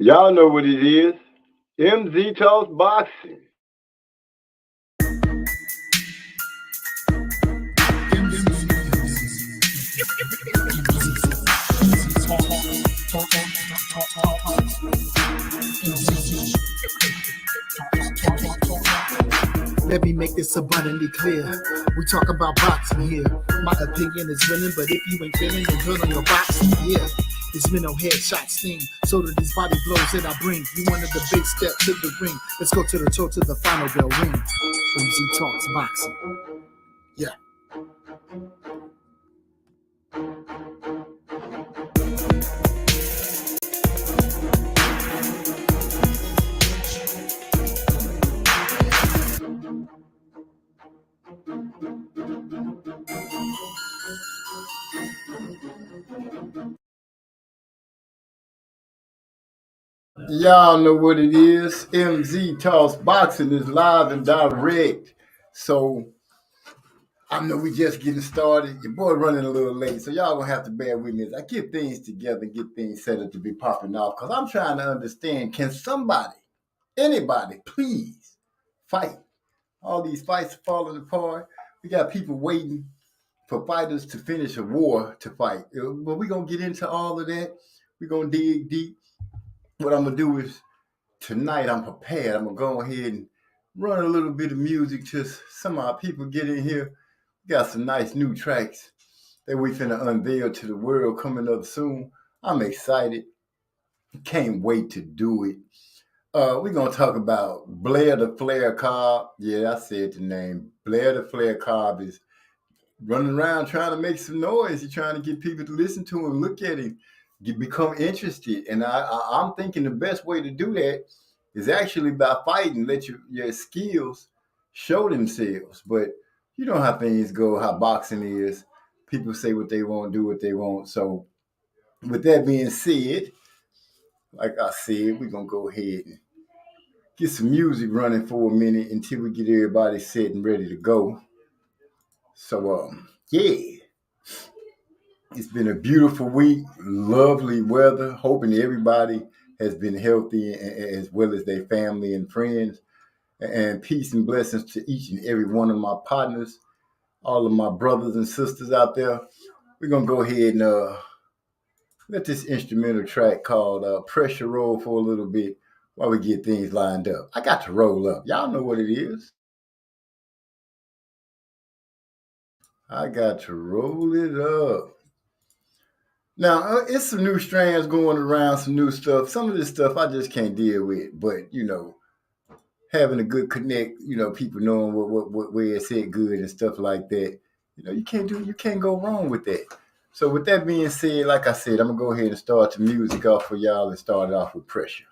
Y'all know what it is. MZ Talks Boxing. Let me make this abundantly clear. We talk about boxing here. My opinion is winning, but if you ain't feeling, then good on your boxing. Yeah, it's mental headshot sting. So do these body blows that I bring. You wanted the big step to the ring. Let's go to the toe to the final bell ring. MZ Talks Boxing. Yeah. Y'all know what it is. MZ Talks Boxing is live and direct. So I know we just getting started. Your boy running a little late, so y'all gonna have to bear with me as I get things together, get things set up to be popping off. Cause I'm trying to understand, can somebody, anybody, please fight? All these fights are falling apart. We got people waiting for fighters to finish a war to fight. But we're gonna get into all of that. We're gonna dig deep. What I'm gonna do is tonight I'm prepared. I'm gonna go ahead and run a little bit of music till some of our people get in here. We got some nice new tracks that we finna unveil to the world coming up soon. I'm excited. Can't wait to do it. We're gonna talk about Blair the Flair Cobb. Yeah, I said the name. Blair the Flair Cobb is running around trying to make some noise. He's trying to get people to listen to him, look at him, become interested. And I'm thinking the best way to do that is actually by fighting. Let your skills show themselves. But you know how things go, how boxing is. People say what they want, do what they want. So with that being said, like I said, we're going to go ahead and get some music running for a minute until we get everybody set and ready to go. So, yeah. It's been a beautiful week, lovely weather. Hoping everybody has been healthy as well as their family and friends. And peace and blessings to each and every one of my partners, all of my brothers and sisters out there. We're going to go ahead and let this instrumental track called Pressure roll for a little bit while we get things lined up. I got to roll up. Y'all know what it is. I got to roll it up. Now, it's some new strands going around, some new stuff. Some of this stuff I just can't deal with. But, having a good connect, people knowing what where it's at good and stuff like that. You can't go wrong with that. So with that being said, like I said, I'm going to go ahead and start the music off for y'all and start it off with Pressure.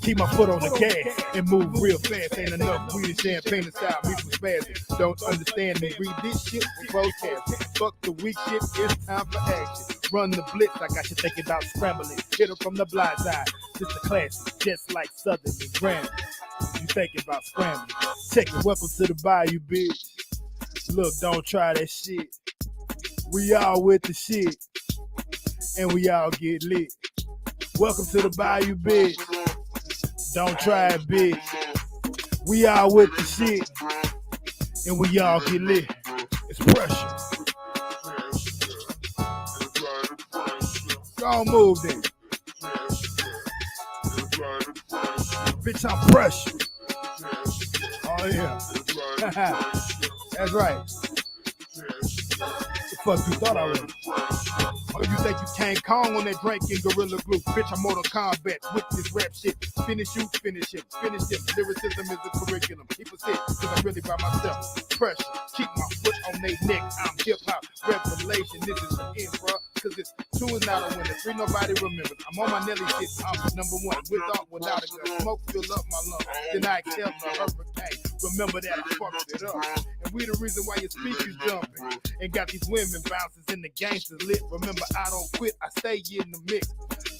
Keep my foot on the gas and move real fast. Ain't enough weed and champagne inside me for spasm. Don't understand me. Read this shit with protest. Fuck the weak shit. It's time for action. Run the blitz. I got you thinking about scrambling. Hit her from the blind side. Just a classic, just like Southern and Granny. You thinking about scrambling? Check it. Welcome to the bayou, bitch. Look, don't try that shit. We all with the shit, and we all get lit. Welcome to the bayou, bitch. Don't try it, bitch. We all with the shit, and we all get lit. It's Pressure. Go on, move then. Bitch, I'm Pressure. Oh, yeah. That's right. What the fuck you thought I was? Oh, you think you King Kong on that drinking Gorilla Glue? Bitch, I'm Mortal Kombat with this rap shit. Finish you, finish him, finish him. Lyricism is a curriculum. People say, cause I'm really by myself. Pressure, keep my foot on their neck. I'm hip-hop revelation. This is the end, bro. Cause it's Two is not a winner. Three, nobody remembers. I'm on my Nelly shit. I'm number one. With or without a gun. Smoke fill up my lungs. Then I exhale the hurricane. Remember that I fucked it up. And we the reason why your speakers jumping. And got these women bouncers and the gangsters lit. Remember, I don't quit. I stay in the mix.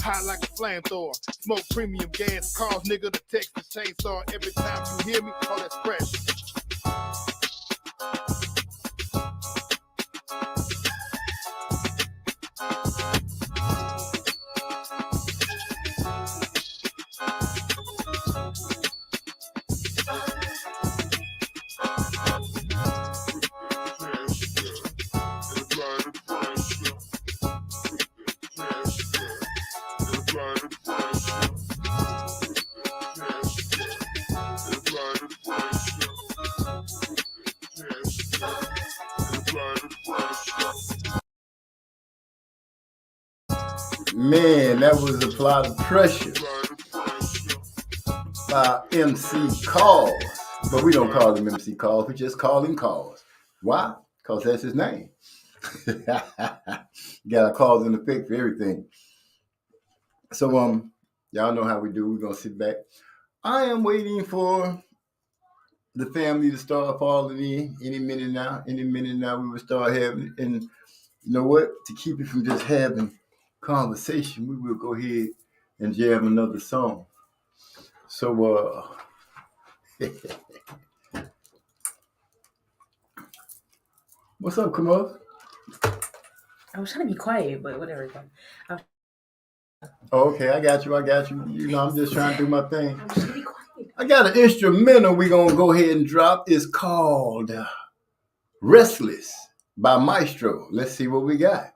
High like a flamethrower. Smoke premium gas. Cause nigga the Texas chainsaw. Every time you hear me, call that fresh. Man, that was Apply the Pressure by MC Cause. But we don't call him MC Cause, we just call him Cause. Why? Because that's his name. You got a cause and effect for everything. So y'all know how we do. We're gonna sit back. I am waiting for the family to start falling in any minute now. Any minute now we will start having it. And you know what? To keep it from just having conversation, we will go ahead and jam another song. So what's up, Kamal? I was trying to be quiet, but whatever. Oh, okay, I got you. You know, I'm just trying to do my thing. I was trying to be quiet. I got an instrumental we're gonna go ahead and drop. It's called Restless by Maestro. Let's see what we got.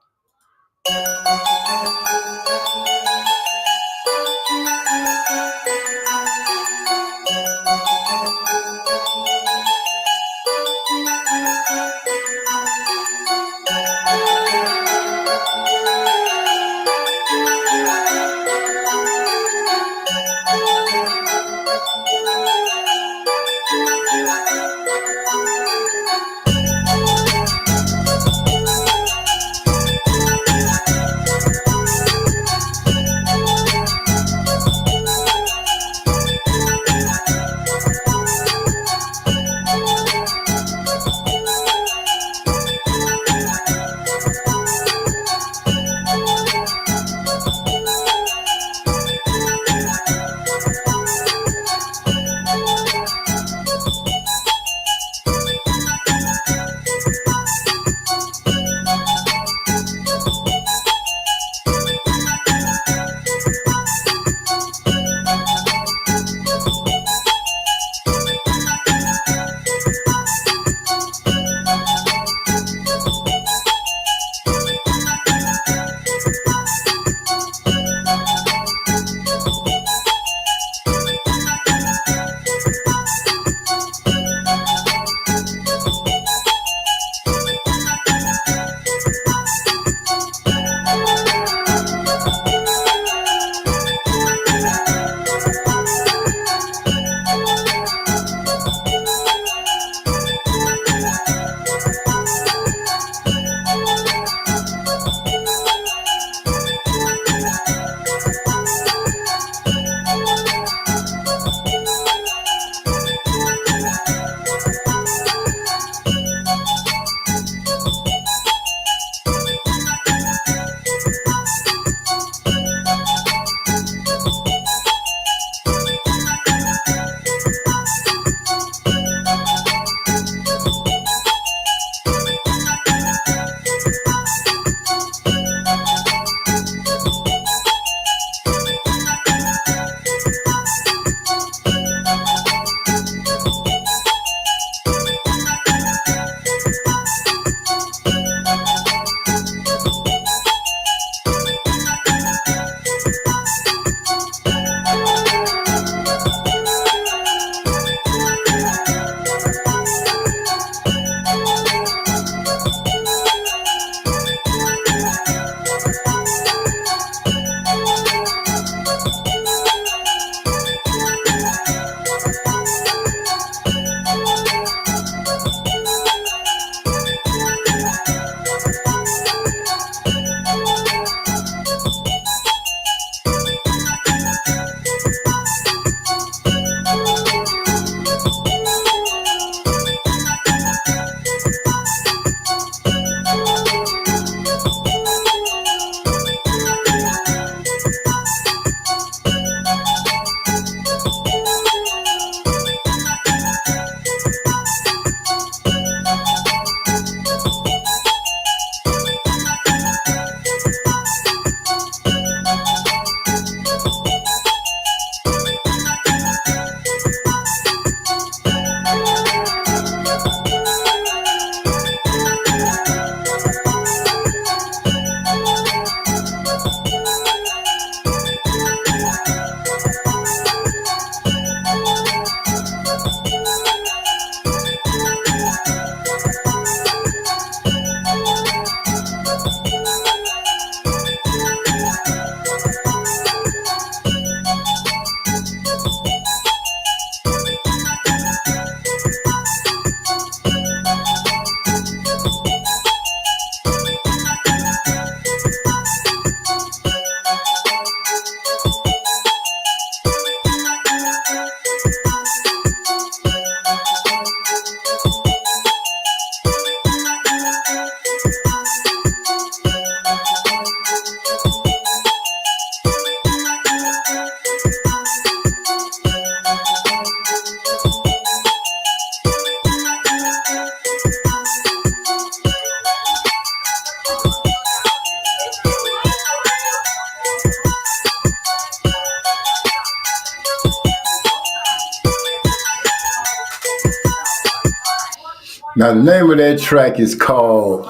Now, the name of that track is called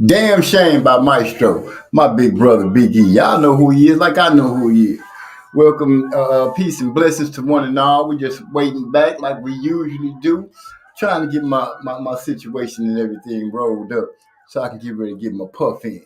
Damn Shame by Maestro, my big brother, Big E. Y'all know who he is, like I know who he is. Welcome, peace and blessings to one and all. We're just waiting back like we usually do, trying to get my situation and everything rolled up so I can get ready to get my puff in.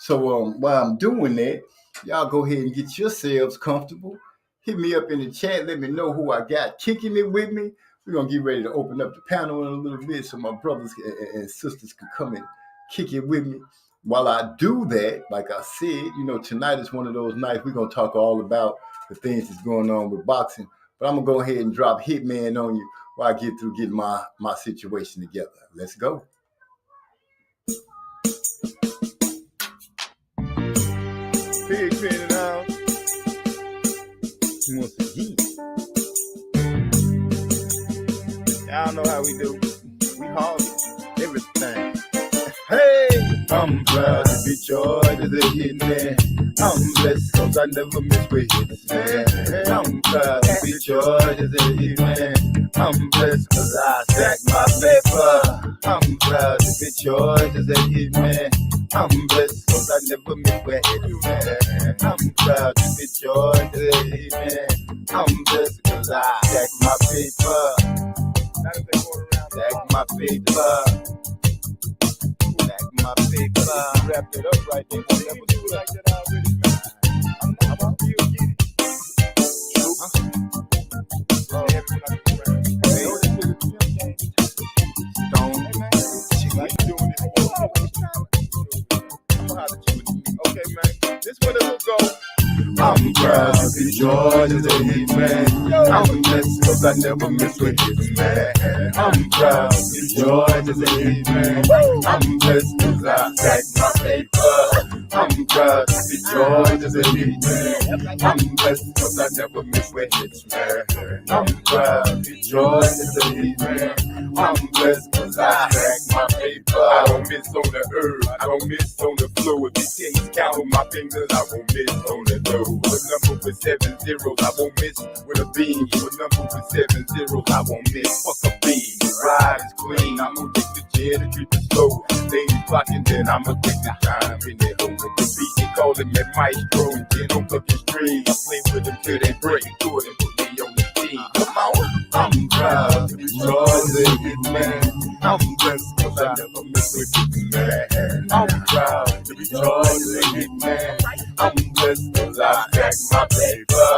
So while I'm doing that, y'all go ahead and get yourselves comfortable. Hit me up in the chat. Let me know who I got kicking it with me. We're going to get ready to open up the panel in a little bit so my brothers and sisters can come and kick it with me. While I do that, like I said, tonight is one of those nights we're going to talk all about the things that's going on with boxing. But I'm going to go ahead and drop Hitman on you while I get through getting my situation together. Let's go. Pig pen in the house. Once again. Y'all know how we do. We hard everything. Hey! I'm proud to be charged as a hitman. I'm blessed cause I never miss with hits, man. I'm proud to be charged as a hitman. I'm blessed cause I stack my paper. I'm proud to be charged as a hitman. I'm blessed cause I never miss with hits, man. I'm proud to be charged as a hitman. I'm blessed cause I stack my paper. Stack my paper. My paper. Wrap it up right there. Don't never do it like that already, man. I'm about to get it. Okay, man. This one it will go. I'm proud to be George as a hitman. I'm blessed cause I never miss with hits, man. I'm proud to be George as a hitman. I'm blessed cause I stack my paper. I'm proud to be George as a hitman. I'm blessed cause I never miss with hits, man. I'm proud to be George as a hitman. I'm blessed cause I stack my paper. I don't miss on the herb, I don't miss on the flow. If you can't count on my fingers, I won't miss on the dough. A number with 7 zeros, I won't miss with a beam. A number with 7 zeros, I won't miss. Fuck a beam. The ride is clean. I'm gonna take the jet and treat it slow. Ladies blocking, then I'ma take the time in the hole with the beat. They call him that Maestro, and then I'm fucking strings. I play with them till they break through it and put me on the team. Come on, I'm proud to be George the Hitman. I'm blessed cause I never miss with you, man. I'm proud to be George the Hitman. I'm blessed cause I stack my paper.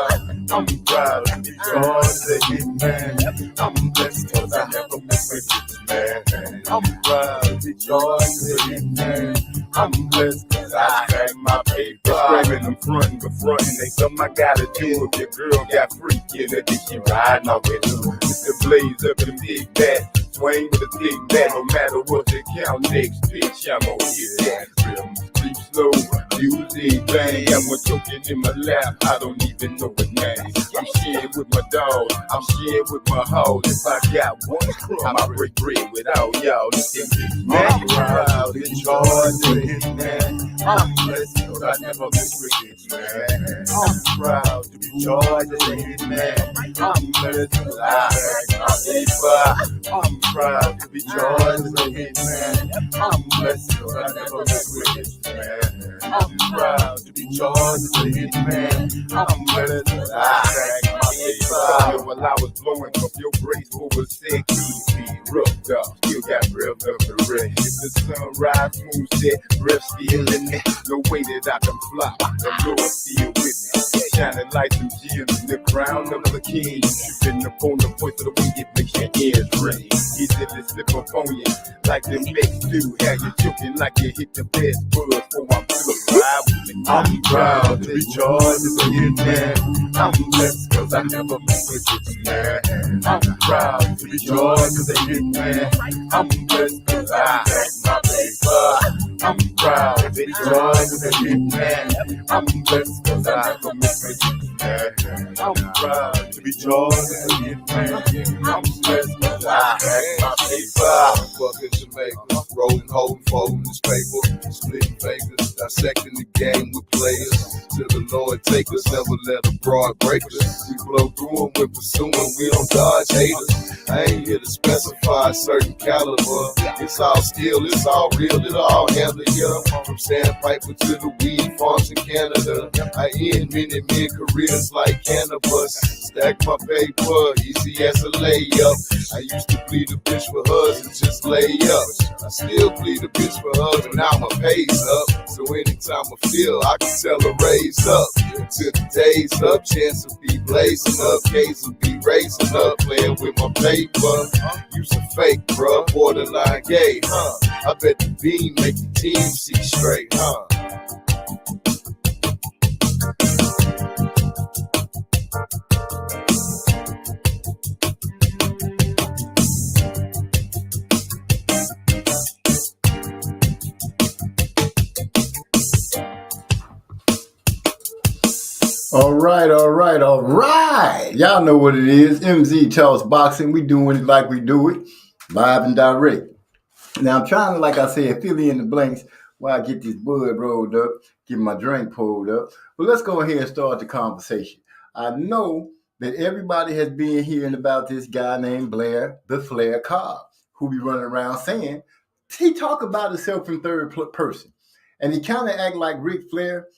I'm proud to be George the Hitman. I'm blessed cause I never miss with you, man. I'm proud to be George the Hitman. I'm blessed cause I stack my paper. Screaming in front, but frontin' ain't something I gotta do. If your girl got freaky, then she riding off with you. It's the blaze up in the big bat. Swing with a big bat, no matter what they count next. Bitch, I'm on here. Sleep slow, music bang. I'm choking in my lap, I don't even know the name. I'm sharing with my dog, I'm sharing with my hoes. If I got one crumb, I break bread without y'all. Listen to me, man. I'm proud to George the Hitman. I'm blessed cause I never miss with it, man. I'm proud to be George the Hitman. I'm blessed cause I stack my paper. I'm proud to be George the Hitman. I'm blessed cause I never miss with it, man. I'm proud to be George the Hitman. I'm blessed cause I stack my paper. While I was blowing up your graceful was sick, easy, roughed up, still got breath up the rest. If the sunrise moves set, breath still in it. No way that I can fly, the Lord still with me. Shining like some gems in the crown of the king. Tripping up on the voice of the wind, it makes your ears ring. Easily slip up on you like the mix do. How you joking like you hit the best buzz for I'm through. I'm proud to be George as a hitman. I'm blessed cause I never miss with it, man. I'm proud to be George as a hitman. I'm blessed cause I stack my paper. I'm proud to be George as a hitman. I'm blessed cause I never miss with it, I'm proud to be Jordan. I'm blessed with my paper. Fucking Jamaica, rolling, holding, folding this paper, splitting fingers, dissecting the game with players. Till the Lord take us, never let a broad break us. We blow through them when pursuing, we don't dodge haters. I ain't here to specify a certain caliber. It's all skill, it's all real, it all handle here. From sandpiper to the weed farms in Canada. I end many men careers like cannabis. Stack my paper, easy as a layup. I used to bleed a bitch for hers and just lay up. I still bleed a bitch for hers and now my pay's up. So anytime I feel, I can tell her raise up. Until the day's up, chance will be blazing up. Case will be raising up, playing with my paper. Use a fake, bruh, borderline gay, huh? I bet the beam make the team see straight, huh? All right. Y'all know what it is. MZ Talks Boxing. We doing it like we do it, live and direct. Now, I'm trying to, like I said, fill in the blanks while I get this bud rolled up, get my drink pulled up. But let's go ahead and start the conversation. I know that everybody has been hearing about this guy named Blair, the Flair Cobb, who be running around saying, he talk about himself in third person. And he kind of act like Ric Flair.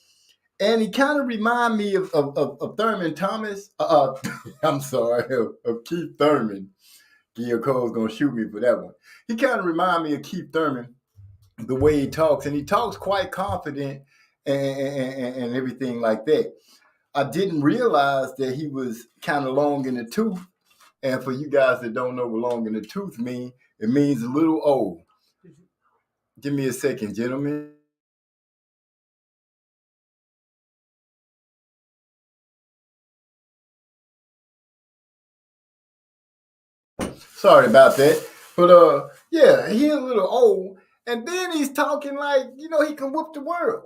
And he kind of remind me of Thurman Thomas. I'm sorry, of Keith Thurman. Gil Cole's going to shoot me for that one. He kind of remind me of Keith Thurman, the way he talks. And he talks quite confident and everything like that. I didn't realize that he was kind of long in the tooth. And for you guys that don't know what long in the tooth means, it means a little old. Give me a second, gentlemen. Sorry about that. But yeah, he's a little old. And then he's talking like, he can whoop the world.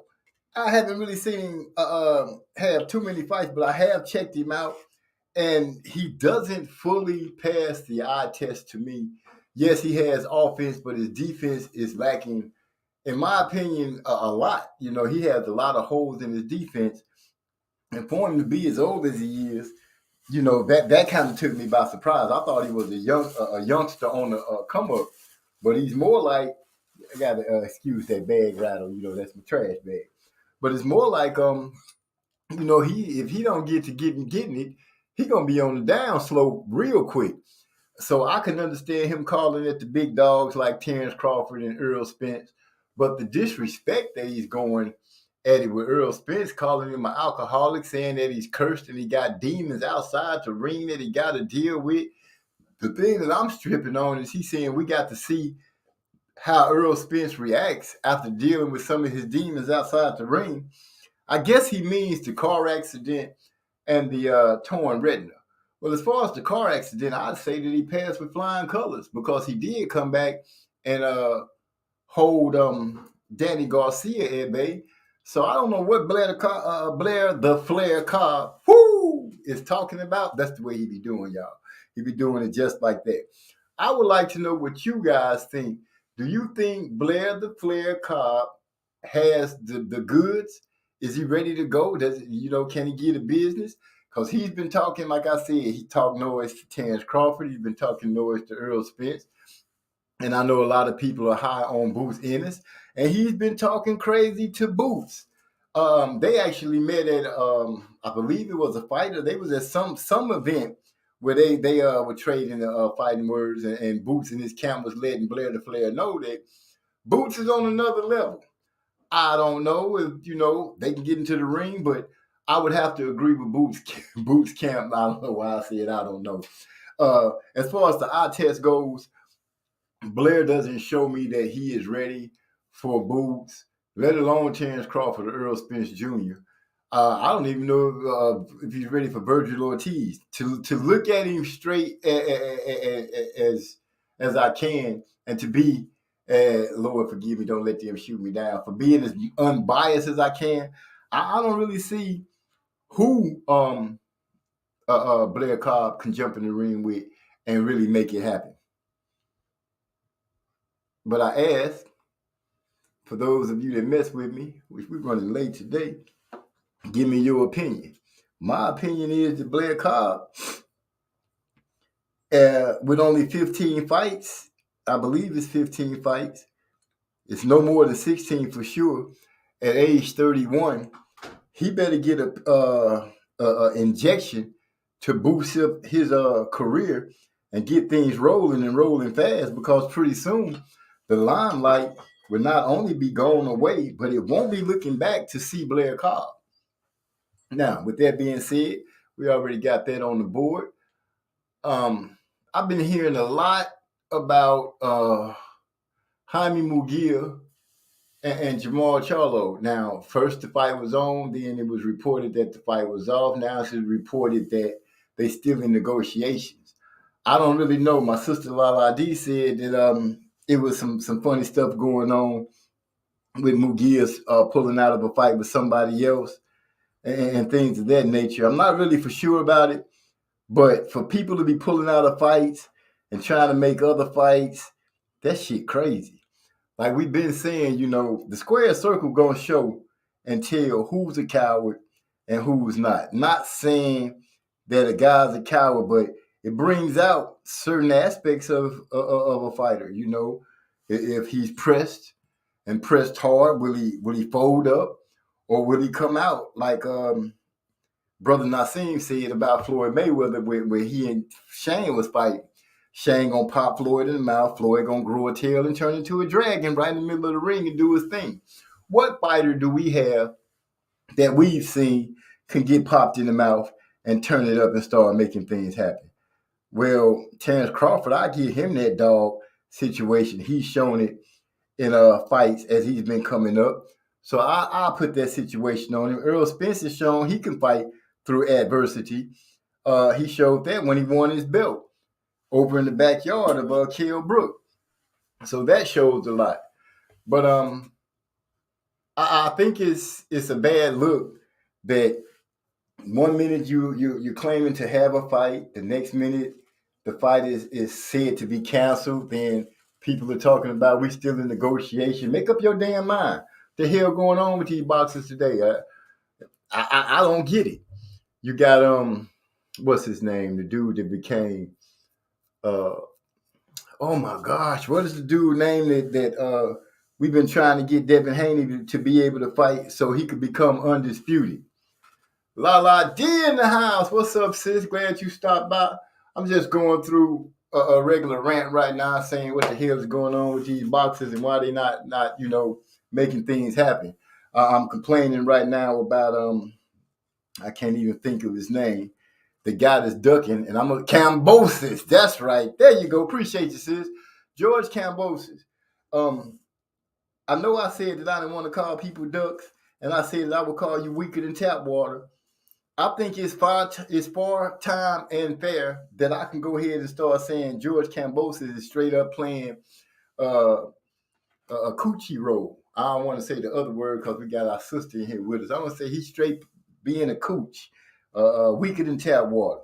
I haven't really seen him have too many fights, but I have checked him out. And he doesn't fully pass the eye test to me. Yes, he has offense, but his defense is lacking, in my opinion, a lot. He has a lot of holes in his defense. And for him to be as old as he is, that kind of took me by surprise. I thought he was a youngster on the come up, but he's more like, I gotta excuse that bag rattle. That's my trash bag. But it's more like if he don't get to getting it, he gonna be on the down slope real quick. So I can understand him calling it the big dogs like Terrence Crawford and Earl Spence, but the disrespect that he's going at it with Earl Spence, calling him an alcoholic, saying that he's cursed and he got demons outside the ring that he got to deal with. The thing that I'm stripping on is he's saying we got to see how Earl Spence reacts after dealing with some of his demons outside the ring. I guess he means the car accident and the torn retina. Well, as far as the car accident, I'd say that he passed with flying colors because he did come back and hold Danny Garcia at bay. So I don't know what Blair the Flair Cobb is talking about. That's the way he be doing, y'all. He be doing it just like that. I would like to know what you guys think. Do you think Blair the Flair Cobb has the goods? Is he ready to go? Can he get a business? Because he's been talking, like I said, he talked noise to Terrence Crawford. He's been talking noise to Earl Spence. And I know a lot of people are high on Boots Ennis. And he's been talking crazy to Boots. They actually met at, I believe it was a fighter. They was at some event where they were trading fighting words. And Boots and his camp was letting Blair the Flair know that Boots is on another level. I don't know if, they can get into the ring, but I would have to agree with Boots camp. I don't know why I said I don't know. As far as the eye test goes, Blair doesn't show me that he is ready for Boots, let alone Terrence Crawford or Earl Spence Jr. I don't even know if he's ready for Virgil Ortiz. To look at him straight as I can, and to be, Lord forgive me, don't let them shoot me down, for being as unbiased as I can, I don't really see who Blair Cobb can jump in the ring with and really make it happen. But I asked, for those of you that mess with me, which we're running late today, give me your opinion. My opinion is that Blair Cobb, with only 15 fights, I believe it's 15 fights, it's no more than 16 for sure, at age 31, he better get a injection to boost up his career and get things rolling and rolling fast, because pretty soon the limelight will not only be gone away, but it won't be looking back to see Blair Cobb. Now, with that being said, we already got that on the board. I've been hearing a lot about Jaime Munguia and Jamal Charlo. Now, first the fight was on, then it was reported that the fight was off. Now it's reported that they still in negotiations. I don't really know. My sister Lala D said that it was some funny stuff going on with Munguia pulling out of a fight with somebody else and things of that nature. I'm not really for sure about it, but for people to be pulling out of fights and trying to make other fights, that shit crazy. Like we've been saying, the square circle gonna show and tell who's a coward and who's not. Not saying that a guy's a coward, but it brings out certain aspects of a fighter. If he's pressed and pressed hard, will he fold up, or will he come out like Brother Nassim said about Floyd Mayweather, where he and Shane was fighting? Shane gonna pop Floyd in the mouth. Floyd gonna grow a tail and turn into a dragon right in the middle of the ring and do his thing. What fighter do we have that we've seen can get popped in the mouth and turn it up and start making things happen? Well, Terrence Crawford, I give him that dog situation. He's shown it in fights as he's been coming up. So I'll put that situation on him. Earl Spence has shown he can fight through adversity. He showed that when he won his belt over in the backyard of Kell Brook. So that shows a lot. But I think it's a bad look that 1 minute you're claiming to have a fight, the next minute the fight is said to be canceled, then people are talking about we still in negotiation. Make up your damn mind. The hell going on with these boxers today? I don't get it. You got what's his name? The dude that became oh my gosh, what is the dude name that we've been trying to get Devin Haney to be able to fight so he could become undisputed? La D in the house. What's up, sis? Glad you stopped by. I'm just going through a regular rant right now, saying what the hell is going on with these boxers and why they not making things happen. I'm complaining right now about I can't even think of his name. The guy that's ducking, and I'm a Kambosos. That's right. There you go. Appreciate you, sis. George Kambosos. I know I said that I didn't want to call people ducks, and I said that I would call you weaker than tap water. I think it's far time and fair that I can go ahead and start saying George Kambosos is straight up playing a coochie role. I don't want to say the other word because we got our sister in here with us. I want to say he's straight being a cooch. Weaker than tap water.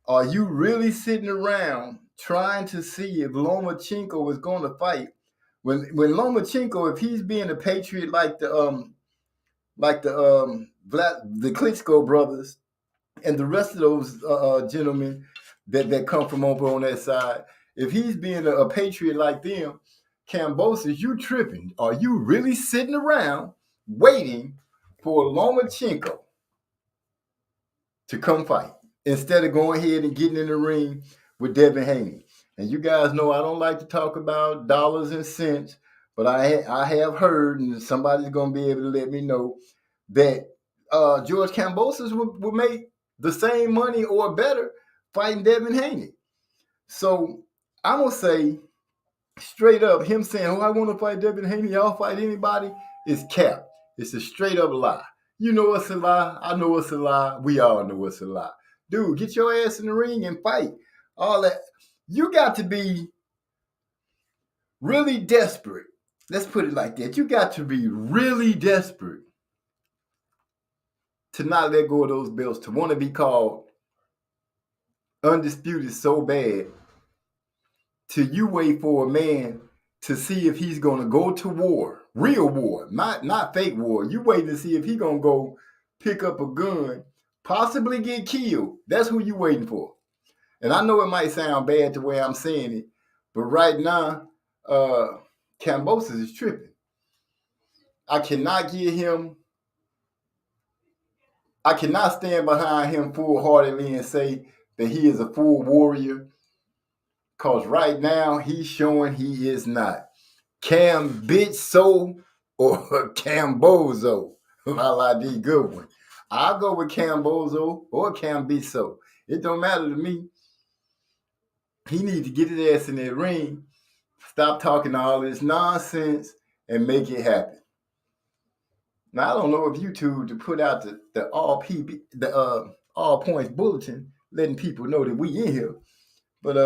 Are you really sitting around trying to see if Lomachenko is going to fight? When Lomachenko, if he's being a patriot like the Klitschko brothers and the rest of those gentlemen that come from over on that side, if he's being a patriot like them, Kambosos, you tripping? Are you really sitting around waiting for Lomachenko to come fight instead of going ahead and getting in the ring with Devin Haney? And you guys know I don't like to talk about dollars and cents, but I have heard, and somebody's going to be able to let me know, that George Kambosos would make the same money or better fighting Devin Haney. So I'm going to say straight up, him saying, oh, I want to fight Devin Haney, I'll fight anybody, is cap. It's a straight up lie. You know it's a lie. I know it's a lie. We all know it's a lie. Dude, get your ass in the ring and fight. All that. You got to be really desperate. Let's put it like that. You got to be really desperate to not let go of those belts, to want to be called undisputed so bad, to you wait for a man to see if he's going to go to war, real war, not fake war. You wait to see if he's going to go pick up a gun, possibly get killed. That's who you waiting for. And I know it might sound bad the way I'm saying it, but right now, Kambosos is tripping. I cannot stand behind him full-heartedly and say that he is a full warrior, because right now he's showing he is not. Cambitso or Cambozo. Lala D, good one. I'll go with Cambozo or Cambitso. It don't matter to me. He needs to get his ass in that ring, stop talking all this nonsense, and make it happen. Now, I don't know if YouTube to put out the all points bulletin, letting people know that we in here. But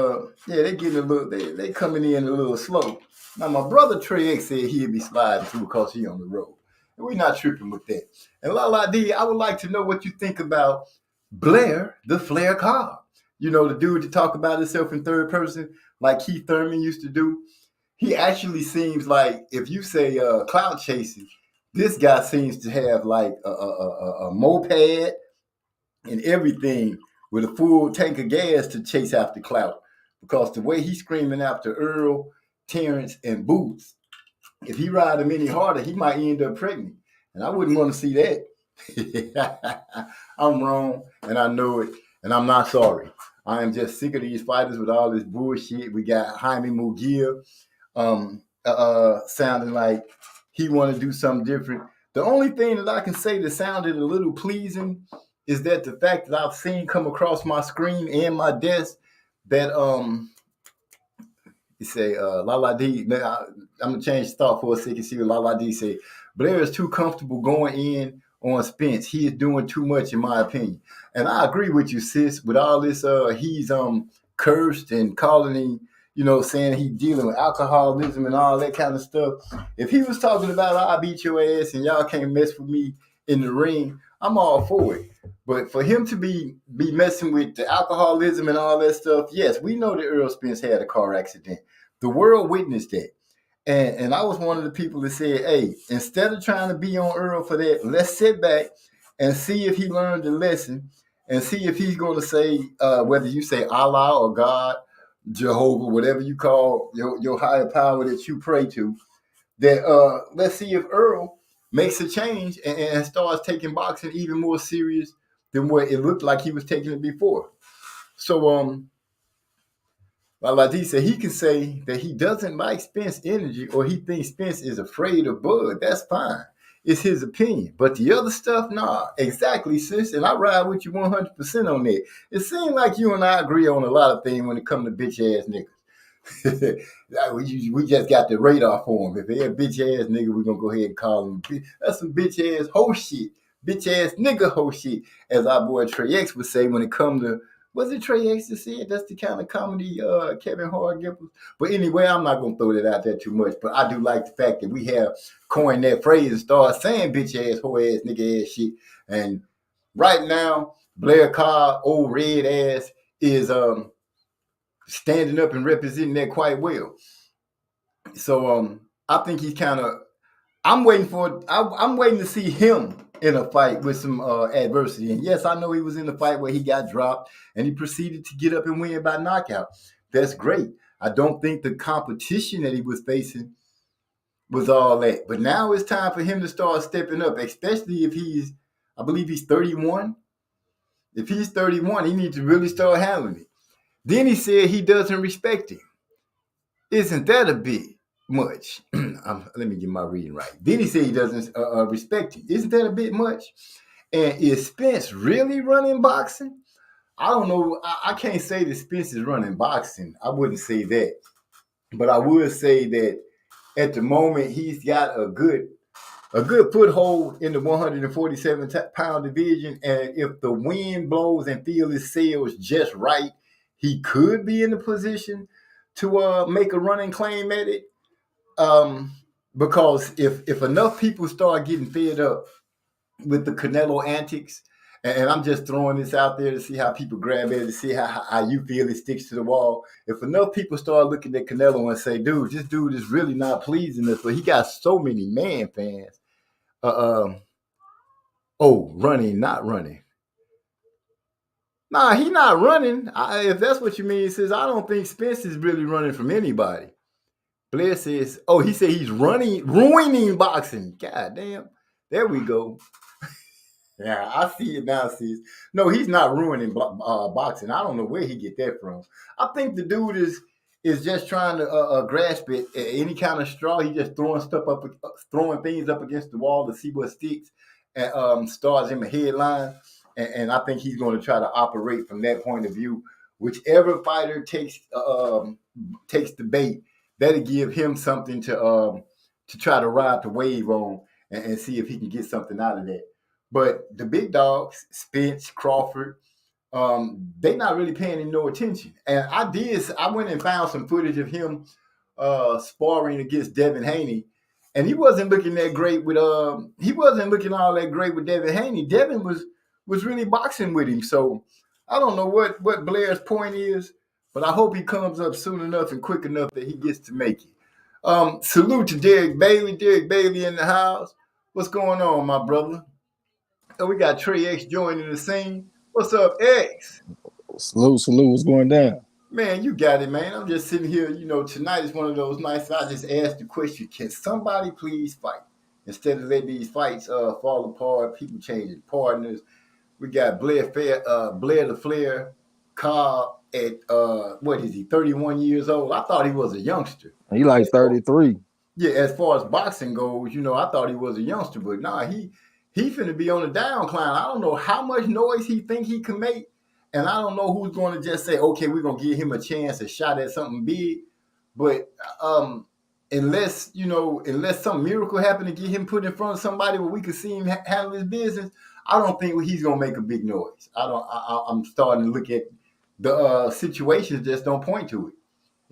yeah, they getting a little, they coming in a little slow. Now, my brother Trey X said he'd be sliding through because he on the road. And we're not tripping with that. And Lala D, I would like to know what you think about Blair the Flair Cobb. You know, the dude to talk about himself in third person, like Keith Thurman used to do. He actually seems like, if you say clout chasing, this guy seems to have like a moped and everything with a full tank of gas to chase after clout. Because the way he's screaming after Earl, Terrence, and Boots, if he ride him any harder, he might end up pregnant. And I wouldn't want to see that. I'm wrong, and I know it, and I'm not sorry. I am just sick of these fighters with all this bullshit. We got Jaime Mugia sounding like he want to do something different. The only thing that I can say that sounded a little pleasing is that the fact that I've seen come across my screen and my desk that you say Lala D. I'm gonna change thought for a second. See what Lala D say. Blair is too comfortable going in on Spence. He is doing too much, in my opinion. And I agree with you, sis. With all this, he's cursed and calling him, you know, saying he's dealing with alcoholism and all that kind of stuff. If he was talking about I'll beat your ass and y'all can't mess with me in the ring, I'm all for it. But for him to be messing with the alcoholism and all that stuff, yes, we know that Earl Spence had a car accident. The world witnessed that. And I was one of the people that said, hey, instead of trying to be on Earl for that, let's sit back and see if he learned the lesson and see if he's going to say, whether you say Allah or God, Jehovah, whatever you call your higher power that you pray to, that let's see if Earl makes a change and starts taking boxing even more serious than what it looked like he was taking it before. So, Ladi said he can say that he doesn't like Spence energy or he thinks Spence is afraid of Bud. That's fine. It's his opinion. But the other stuff, nah. Exactly, sis. And I ride with you 100% on that. It seems like you and I agree on a lot of things when it comes to bitch-ass niggas. we just got the radar for him. If they're a bitch-ass nigga, we're going to go ahead and call him. That's some bitch-ass hoe shit. Bitch-ass nigga hoe shit. As our boy Trey X would say when it comes to, was it Trey X that said that's the kind of comedy Kevin Hart gives? But anyway, I'm not going to throw that out there too much. But I do like the fact that we have coined that phrase and started saying bitch-ass, hoe-ass, nigga-ass shit. And right now, Blair Cobb, old red ass, is standing up and representing that quite well. So I think he's kind of, I'm waiting to see him in a fight with some adversity. And yes, I know he was in the fight where he got dropped and he proceeded to get up and win by knockout. That's great. I don't think the competition that he was facing was all that. But now it's time for him to start stepping up, especially if I believe he's 31. If he's 31, he needs to really start handling it. Then he said he doesn't respect him. Isn't that a bit much? Let me get my reading right. Then he said he doesn't respect him. Isn't that a bit much? And is Spence really running boxing? I don't know. I can't say that Spence is running boxing. I wouldn't say that. But I would say that at the moment he's got a good foothold in the 147-pound division. And if the wind blows and feels his sails just right, he could be in a position to make a running claim at it. Because if enough people start getting fed up with the Canelo antics. And I'm just throwing this out there to see how people grab it, to see how you feel it sticks to the wall. If enough people start looking at Canelo and say, dude, this dude is really not pleasing us, but he got so many man fans. Running, not running. Nah, he not running. If that's what you mean, he says, I don't think Spence is really running from anybody. Blair says, he said he's ruining boxing. God damn. There we go. Yeah, I see it now, sis. No, he's not ruining boxing. I don't know where he get that from. I think the dude is just trying to grasp it at any kind of straw. He just throwing things up against the wall to see what sticks and starts him a headline. And I think he's going to try to operate from that point of view. Whichever fighter takes the bait, that'll give him something to try to ride the wave on and see if he can get something out of that. But the big dogs, Spence, Crawford, they not really paying him no attention. And I went and found some footage of him sparring against Devin Haney, and he wasn't looking that great with he wasn't looking all that great with Devin Haney. Devin was really boxing with him. So I don't know what Blair's point is, but I hope he comes up soon enough and quick enough that he gets to make it. Salute to Derek Bailey. Derek Bailey in the house. What's going on, my brother? We got Trey X joining the scene. What's up, X? Salute. What's going down? Man, you got it, man. I'm just sitting here. Tonight is one of those nights I just asked the question, can somebody please fight? Instead of letting these fights fall apart, people changing partners. We got Blair the Flair, Cobb at, what is he, 31 years old? I thought he was a youngster. He like 33. Yeah, as far as boxing goes, I thought he was a youngster, but nah, he finna be on the down climb. I don't know how much noise he think he can make, and I don't know who's going to just say, okay, we're going to give him a chance, a shot at something big. But unless some miracle happen to get him put in front of somebody where we could see him handle his business, I don't think he's going to make a big noise. I'm starting to look at the situations just don't point to it.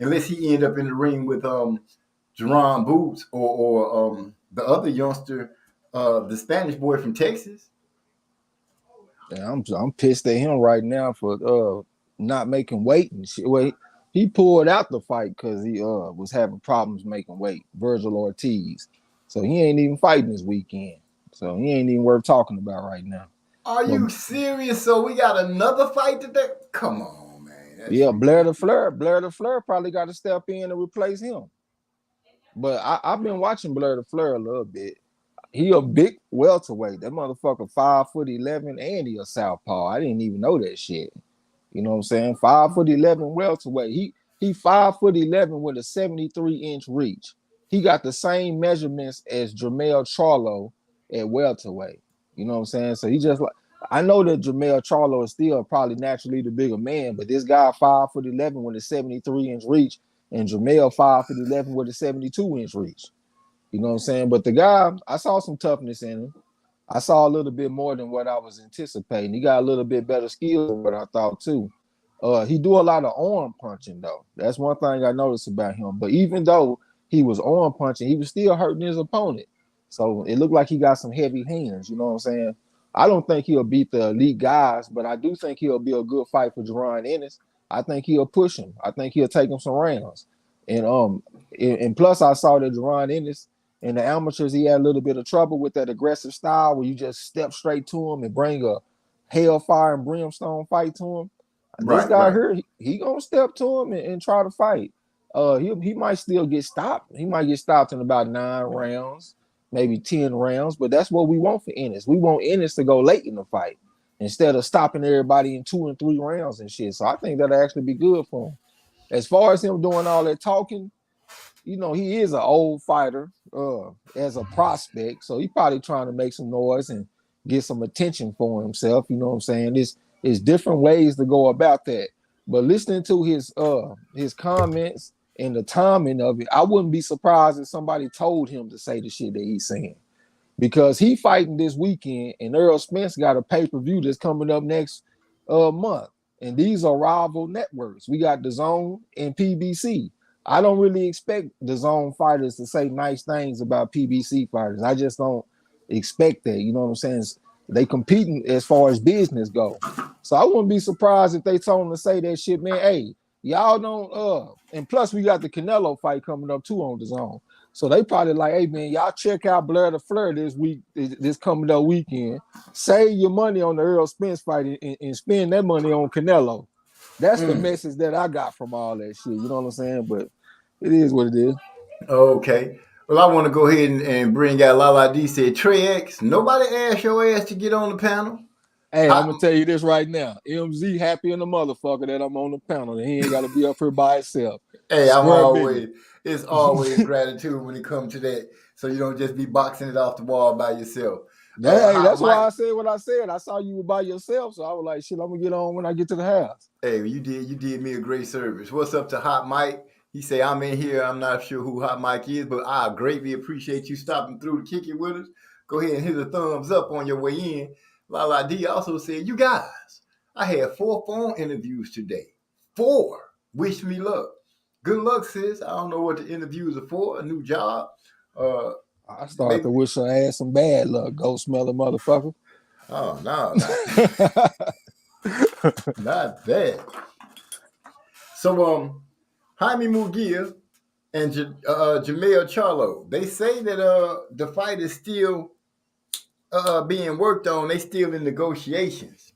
Unless he end up in the ring with Jerron Boots or the other youngster, the Spanish boy from Texas. Yeah, I'm pissed at him right now for not making weight and shit. Well, he pulled out the fight because he was having problems making weight. Virgil Ortiz, so he ain't even fighting this weekend. So he ain't even worth talking about right now. Are you serious? So we got another fight today? Come on, man. Blair the Fleur probably got to step in and replace him. But I've been watching Blair the Fleur a little bit. He a big welterweight. That motherfucker 5'11" and he a southpaw. I didn't even know that shit. You know what I'm saying? 5'11" welterweight. He 5'11" with a 73-inch reach. He got the same measurements as Jermell Charlo at welterweight. You know what I'm saying? So he just like, I know that Jermell Charlo is still probably naturally the bigger man, but this guy 5'11" with a 73-inch reach, and Jermell 5'11" with a 72-inch reach. You know what I'm saying? But the guy, I saw some toughness in him. I saw a little bit more than what I was anticipating. He got a little bit better skill than what I thought too. He do a lot of arm punching though. That's one thing I noticed about him. But even though he was arm punching, he was still hurting his opponent. So it looked like he got some heavy hands. You know what I'm saying? I don't think he'll beat the elite guys, but I do think he'll be a good fight for Jerron Ennis. I think he'll push him. I think he'll take him some rounds. And plus I saw that Jerron Ennis, in the amateurs, he had a little bit of trouble with that aggressive style where you just step straight to him and bring a hellfire and brimstone fight to him. This guy here, he gonna step to him and try to fight. He might still get stopped. He might get stopped in about 9 rounds, maybe 10 rounds, but that's what we want for Ennis. We want Ennis to go late in the fight instead of stopping everybody in 2 and 3 rounds and shit. So I think that'll actually be good for him. As far as him doing all that talking, he is an old fighter as a prospect, so he probably trying to make some noise and get some attention for himself. You know what I'm saying? There's different ways to go about that. But listening to his comments and the timing of it, I wouldn't be surprised if somebody told him to say the shit that he's saying. Because he fighting this weekend, and Errol Spence got a pay-per-view that's coming up next month. And these are rival networks. We got DAZN and PBC. I don't really expect DAZN fighters to say nice things about PBC fighters. I just don't expect that. You know what I'm saying? They competing as far as business go. So I wouldn't be surprised if they told them to say that shit, man. Hey, y'all don't and plus we got the Canelo fight coming up too on the zone. So they probably like, hey man, y'all check out Blur the Fleur this week, this coming up weekend. Save your money on the Earl Spence fight and spend that money on Canelo. That's the message that I got from all that shit. You know what I'm saying? But it is what it is. Okay. Well, I want to go ahead and bring out Lala D said, Trey X, nobody asked your ass to get on the panel. Hey, I'm gonna tell you this right now. MZ happy in the motherfucker that I'm on the panel and he ain't gotta be up here by himself. Hey, it's always gratitude when it comes to that. So you don't just be boxing it off the wall by yourself. That's why I said what I said. I saw you were by yourself, so I was like, shit, I'm gonna get on when I get to the house. Hey, you did me a great service. What's up to Hot Mike? He say, I'm in here. I'm not sure who Hot Mike is, but I greatly appreciate you stopping through to kick it with us. Go ahead and hit a thumbs up on your way in. Lala D also said, you guys, I had 4 phone interviews today. 4. Wish me luck. Good luck, sis. I don't know what the interviews are for. A new job. I started to wish her ass some bad luck. Go smell a motherfucker. Oh, no. Not that. So, Jaime Munguia and Jamel Charlo, they say that the fight is still being worked on. They still in negotiations.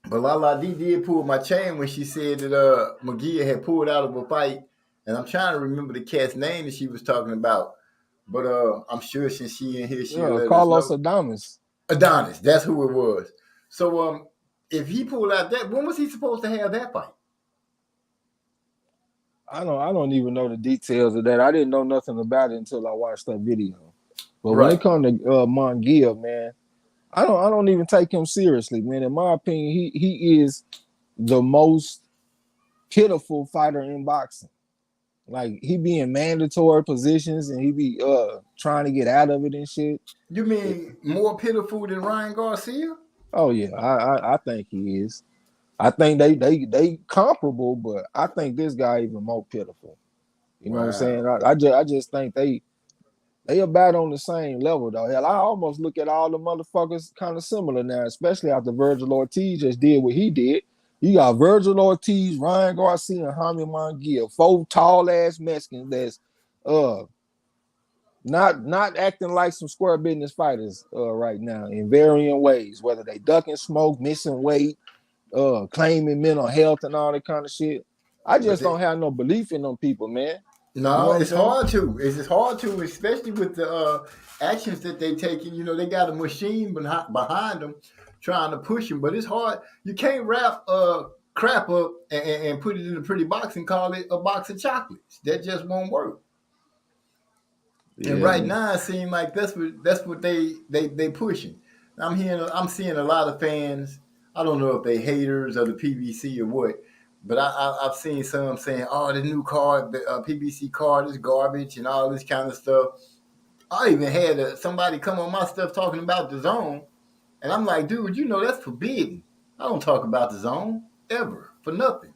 But Lala D did pull my chain when she said that Munguia had pulled out of a fight. And I'm trying to remember the cat's name that she was talking about. But I'm sure since she in here, she'll let Carlos us know. Adonis. Adonis, that's who it was. So if he pulled out that, when was he supposed to have that fight? I don't even know the details of that. I didn't know nothing about it until I watched that video. But Right. when it comes to Munguia, man, I don't even take him seriously, man. In my opinion, he is the most pitiful fighter in boxing. Like he be in mandatory positions and he be trying to get out of it and shit. You mean more pitiful than Ryan Garcia? Oh yeah, I think he is. I think they comparable, but I think this guy even more pitiful. You know what I'm saying? I just think they about on the same level though. Hell, I almost look at all the motherfuckers kind of similar now, especially after Virgil Ortiz just did what he did. You got Virgil Ortiz, Ryan Garcia, and Jaime Munguia, 4 tall ass Mexicans that's not acting like some square business fighters right now in varying ways, whether they ducking smoke, missing weight, claiming mental health and all that kind of shit. I just don't have no belief in them people, man. No, You know it's hard to. It's hard to, especially with the actions that they taking. You know, they got a machine behind them trying to push them, but it's hard. You can't wrap crap up and put it in a pretty box and call it a box of chocolates. That just won't work. Yeah, and right now, it seems like that's what they pushing. I'm seeing a lot of fans. I don't know if they haters of the PBC or what, but I've seen some saying, "Oh, the new card, the PBC card is garbage," and all this kind of stuff. I even had somebody come on my stuff talking about the zone, and I'm like, "Dude, you know that's forbidden. I don't talk about the zone ever for nothing."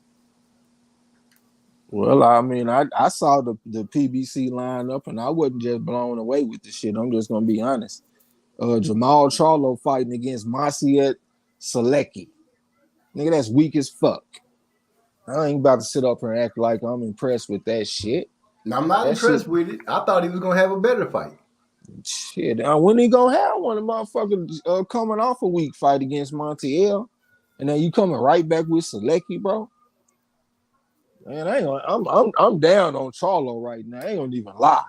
Well, I mean, I saw the PBC lineup, and I wasn't just blown away with the shit. I'm just gonna be honest. Jamal Charlo fighting against Maciej Sulecki. Nigga, that's weak as fuck. I ain't about to sit up here and act like I'm impressed with that shit. Now, I'm not impressed with it. I thought he was gonna have a better fight. Shit, when he gonna have one of motherfuckers coming off a weak fight against Montiel, and then you coming right back with Sulecki, bro? Man, I'm down on Charlo right now. I ain't gonna even lie.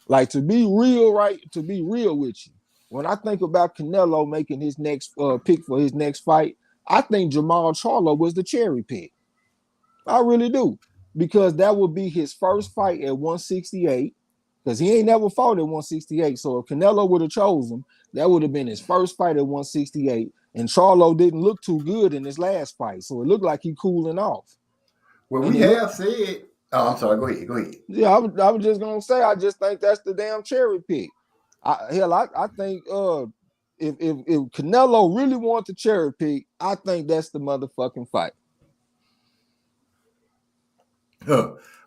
Like to be real with you. When I think about Canelo making his next pick for his next fight, I think Jamal Charlo was the cherry pick. I really do. Because that would be his first fight at 168. Because he ain't never fought at 168. So if Canelo would have chosen, that would have been his first fight at 168. And Charlo didn't look too good in his last fight. So it looked like he cooling off. Well, we have said. Oh, I'm sorry. Go ahead. Yeah, I was just gonna say. I just think that's the damn cherry pick. I think if Canelo really wants to cherry pick, I think that's the motherfucking fight.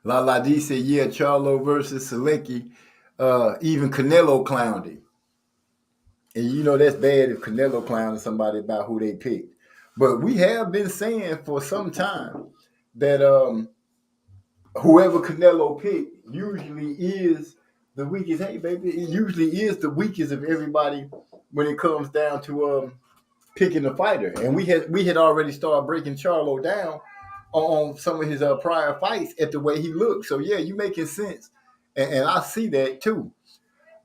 Lala D said, "Yeah, Charlo versus Sulecki. Even Canelo clowned him." And you know that's bad if Canelo clowning somebody about who they picked. But we have been saying for some time that whoever Canelo picked usually is the weakest. Hey, baby, it usually is the weakest of everybody when it comes down to picking a fighter. And we had already started breaking Charlo down on some of his prior fights at the way he looked. So yeah, you making sense, and I see that too.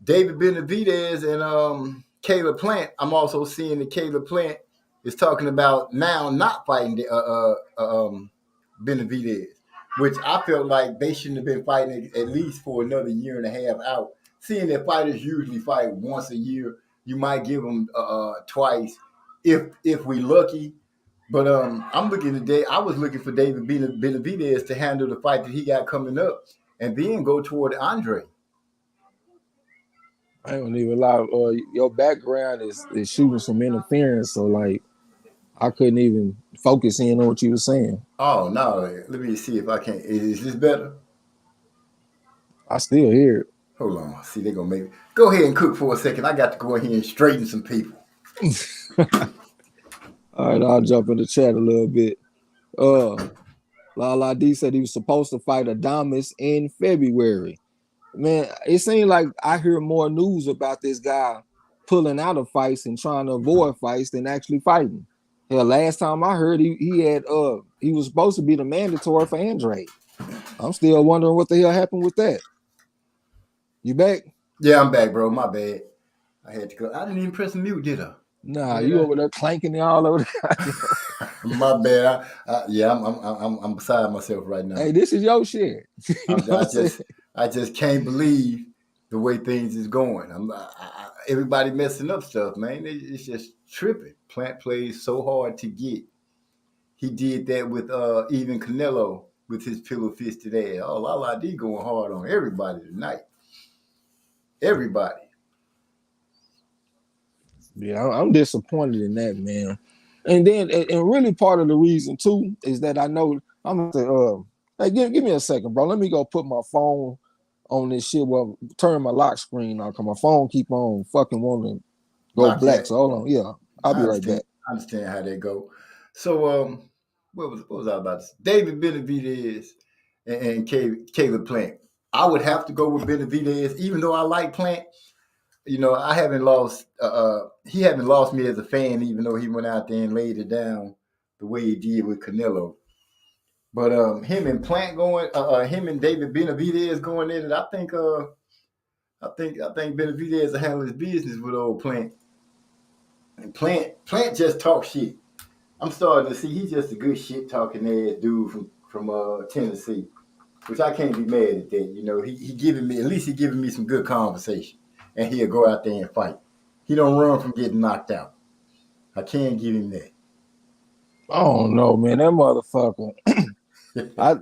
David Benavidez and Caleb Plant. I'm also seeing that Caleb Plant is talking about now not fighting Benavidez, which I felt like they shouldn't have been fighting at least for another year and a half out. Seeing that fighters usually fight once a year, you might give them twice if we lucky. But I'm looking today. I was looking for David Benavidez to handle the fight that he got coming up, and then go toward Andre. I don't even lie. Your background is shooting some interference, so like I couldn't even focus in on what you were saying. Oh no! Let me see if I can. Is this better? I still hear it. Hold on. See, they're gonna make me go ahead and cook for a second. I got to go ahead and straighten some people. All right, I'll jump in the chat a little bit. Lala D said he was supposed to fight Adames in February. Man, it seems like I hear more news about this guy pulling out of fights and trying to avoid fights than actually fighting. Hell, last time I heard he was supposed to be the mandatory for Andre. I'm still wondering what the hell happened with that. You back? Yeah, I'm back, bro. My bad. I had to go. I didn't even press mute, did I? Nah, you over there clanking it all over the My bad. I'm beside myself right now. Hey, this is your shit. I just can't believe the way things is going. Everybody messing up stuff, man. It's just tripping. Plant plays so hard to get. He did that with even Canelo with his pillow fisted ass. Oh, Lala D going hard on everybody tonight. Everybody. Yeah, I'm disappointed in that, man. And then, and really part of the reason too is that I know I'm gonna say, hey, give me a second, bro. Let me go put my phone on this shit. Well, turn my lock screen on because my phone keep on fucking wanting to go black. So hold on, yeah, I'll be right back. I understand how they go. So what was I about to say? David Benavidez and Caleb Plant. I would have to go with Benavidez, even though I like Plant. You know, I haven't lost. He haven't lost me as a fan, even though he went out there and laid it down the way he did with Canelo. But him and Plant going, him and David Benavidez going in it. I think Benavidez will handle his business with old Plant. And Plant just talk shit. I'm starting to see he's just a good shit talking ass dude from Tennessee, which I can't be mad at that. You know, he giving me some good conversation. And he'll go out there and fight. He don't run from getting knocked out. I can't give him that. I don't know, man. That motherfucker.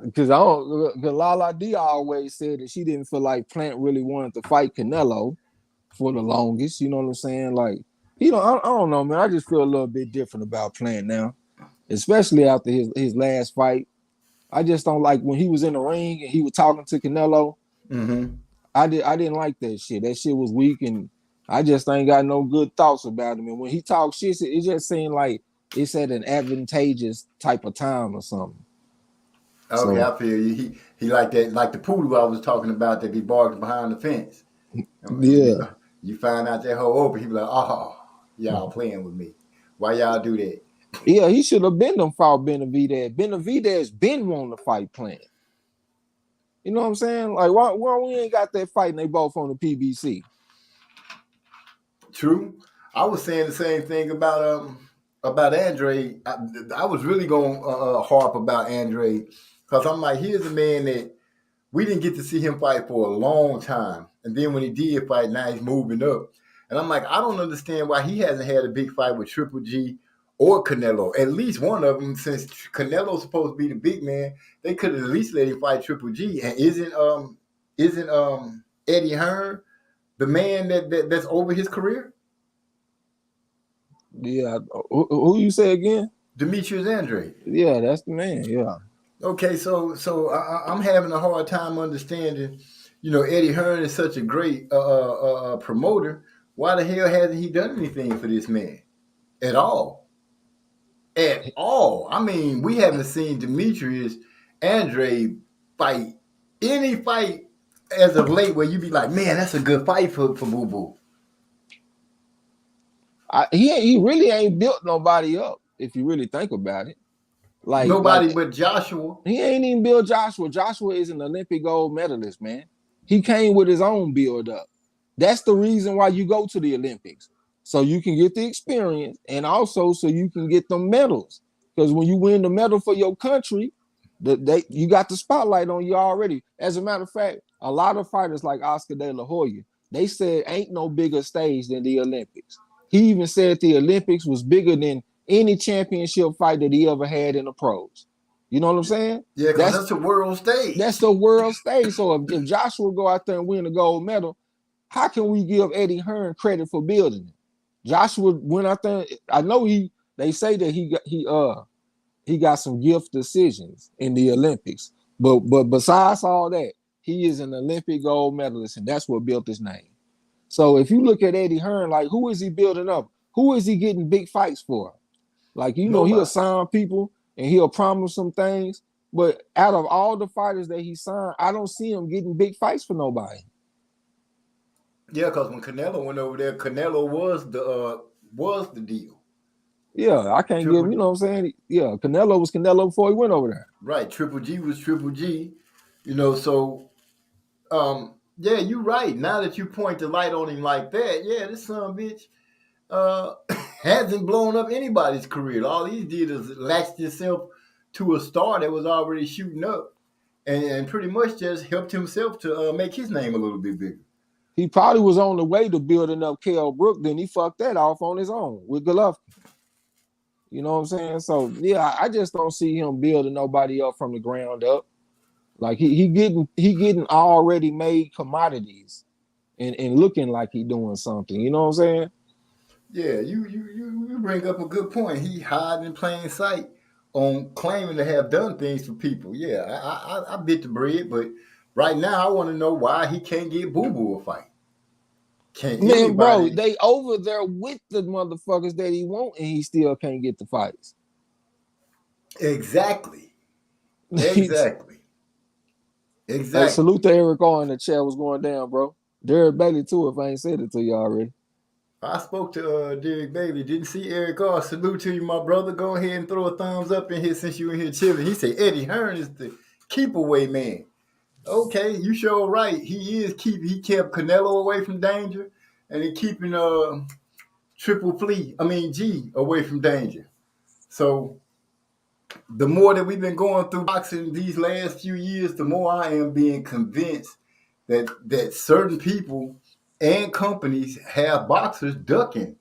Because Lala D always said that she didn't feel like Plant really wanted to fight Canelo for the longest. You know what I'm saying? Like, I don't know, man. I just feel a little bit different about Plant now, especially after his last fight. I just don't like when he was in the ring and he was talking to Canelo. Mm-hmm. I didn't like that shit. That shit was weak, and I just ain't got no good thoughts about him. And when he talks shit, it just seemed like it's at an advantageous type of time or something. Okay, I feel you. He like that, like the poodle I was talking about that be barking behind the fence. Yeah. You find out that hoe open, he be like, oh, y'all playing with me. Why y'all do that? Yeah, he should have been them fought Benavidez. Benavidez been wanting to fight Plant. You know what I'm saying? Like, why we ain't got that fight and they both on the PBC? True. I was saying the same thing about Andre. I was really going to harp about Andre because I'm like, here's a man that we didn't get to see him fight for a long time. And then when he did fight, now he's moving up. And I'm like, I don't understand why he hasn't had a big fight with Triple G or Canelo. At least one of them, since Canelo's supposed to be the big man, they could have at least let him fight Triple G. And isn't Eddie Hearn the man that's over his career? Yeah. Who you say again? Demetrius Andre. Yeah, that's the man. Yeah. Okay, so I'm having a hard time understanding. You know, Eddie Hearn is such a great promoter, Why the hell hasn't he done anything for this man at all? At all. I mean, we haven't seen Demetrius Andre fight any fight as of late where you be like, man, that's a good fight for Boo Boo. He really ain't built nobody up if you really think about it. Nobody but Joshua. He ain't even built Joshua. Joshua is an Olympic gold medalist, man. He came with his own build up. That's the reason why you go to the Olympics. So you can get the experience and also so you can get the medals. Because when you win the medal for your country, you got the spotlight on you already. As a matter of fact, a lot of fighters like Oscar De La Hoya, they said ain't no bigger stage than the Olympics. He even said the Olympics was bigger than any championship fight that he ever had in the pros. You know what I'm saying? Yeah, because that's the world stage. That's the world stage. So if Joshua go out there and win a gold medal, how can we give Eddie Hearn credit for building it? Joshua went out there. I know they say that he got some gift decisions in the Olympics. But besides all that, he is an Olympic gold medalist, and that's what built his name. So if you look at Eddie Hearn, like who is he building up? Who is he getting big fights for? Like, you know, he'll sign people and he'll promise some things, but out of all the fighters that he signed, I don't see him getting big fights for nobody. Yeah, because when Canelo went over there, Canelo was the deal. Yeah, I can't give, you know what I'm saying? Yeah, Canelo was Canelo before he went over there. Right, Triple G was Triple G. You know, so yeah, you're right. Now that you point the light on him like that, yeah, this son of a bitch hasn't blown up anybody's career. All he did is latched himself to a star that was already shooting up and pretty much just helped himself to make his name a little bit bigger. He probably was on the way to building up Kell Brook, then he fucked that off on his own with Golovkin. You know what I'm saying? So, yeah, I just don't see him building nobody up from the ground up. Like, he getting already made commodities and looking like he doing something. You know what I'm saying? Yeah, you bring up a good point. He hiding in plain sight on claiming to have done things for people. Yeah, I bit the bread, but right now I want to know why he can't get Boo Boo a fight. Man, bro, they over there with the motherfuckers that he want, and he still can't get the fights. Exactly. Hey, salute to Eric R in the chat. What's going down, bro? Derek Bailey too, if I ain't said it to you already. I spoke to Derek Bailey. Didn't see Eric R. Salute to you, my brother. Go ahead and throw a thumbs up in here since you in here chilling. He said Eddie Hearn is the keep away man. Okay, you sure right. He kept Canelo away from danger, and he keeping G away from danger. So the more that we've been going through boxing these last few years, the more I am being convinced that certain people and companies have boxers ducking.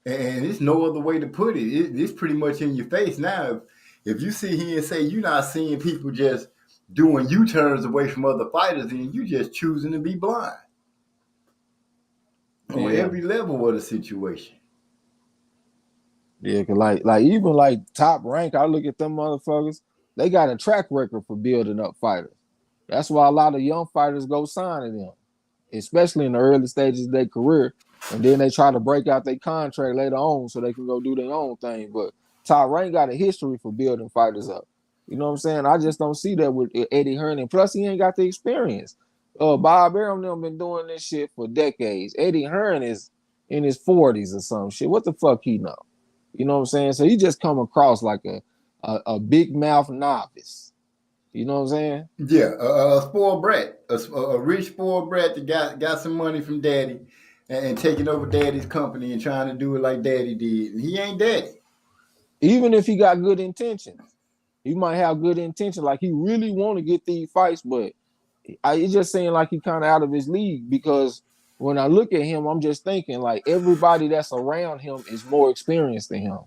And there's no other way to put it. It's pretty much in your face now. If you sit here and say you're not seeing people just doing U-turns away from other fighters, then you just choosing to be blind on every level of the situation. Yeah, cause like even like Top Rank, I look at them motherfuckers. They got a track record for building up fighters. That's why a lot of young fighters go signing them, especially in the early stages of their career, and then they try to break out their contract later on so they can go do their own thing. But Top Rank got a history for building fighters up. You know what I'm saying? I just don't see that with Eddie Hearn. And plus, he ain't got the experience. Bob Arum them been doing this shit for decades. Eddie Hearn is in his 40s or some shit. What the fuck he know? You know what I'm saying? So he just come across like a big mouth novice. You know what I'm saying? Yeah, a spoiled brat, a rich spoiled brat that got some money from daddy and taking over daddy's company and trying to do it like daddy did. And he ain't daddy. Even if he got good intentions, he might have good intentions. Like he really want to get these fights, but it's just saying like he kind of out of his league because when I look at him, I'm just thinking like everybody that's around him is more experienced than him.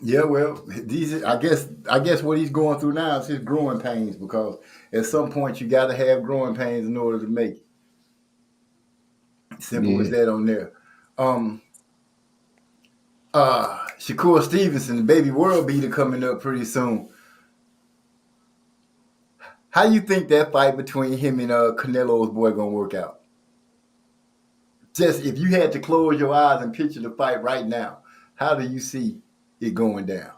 Yeah, well, I guess what he's going through now is his growing pains because at some point you got to have growing pains in order to make it. Simple as that on there. Shakur Stevenson, the baby world beater coming up pretty soon. How you think that fight between him and Canelo's boy gonna work out? Just if you had to close your eyes and picture the fight right now, how do you see it going down?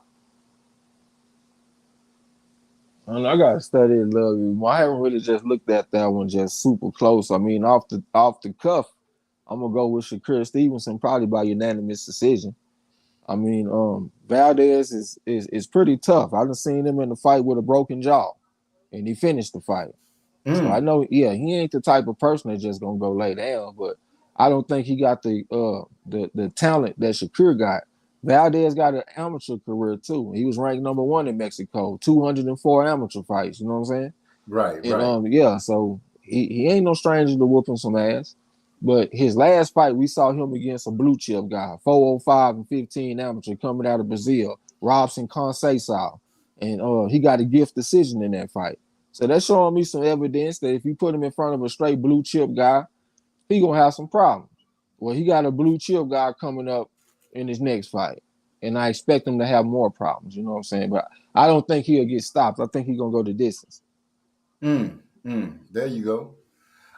And I gotta study it a little bit more. I haven't really just looked at that one just super close. I mean, off the cuff, I'm gonna go with Shakur Stevenson probably by unanimous decision. I mean, Valdez is pretty tough. I done seen him in the fight with a broken jaw, and he finished the fight. So I know, yeah, he ain't the type of person that's just gonna go lay down, but I don't think he got the talent that Shakur got. Valdez got an amateur career too. He was ranked number 1 in Mexico, 204 amateur fights. You know what I'm saying? Right, And right. yeah, so he ain't no stranger to whooping some ass. But his last fight, we saw him against a blue chip guy, 405 and 15 amateur coming out of Brazil, Robson Conceição. And he got a gift decision in that fight. So that's showing me some evidence that if you put him in front of a straight blue chip guy, he gonna have some problems. Well, he got a blue chip guy coming up in his next fight, and I expect him to have more problems. You know what I'm saying? But I don't think he'll get stopped. I think he's gonna go the distance. There you go.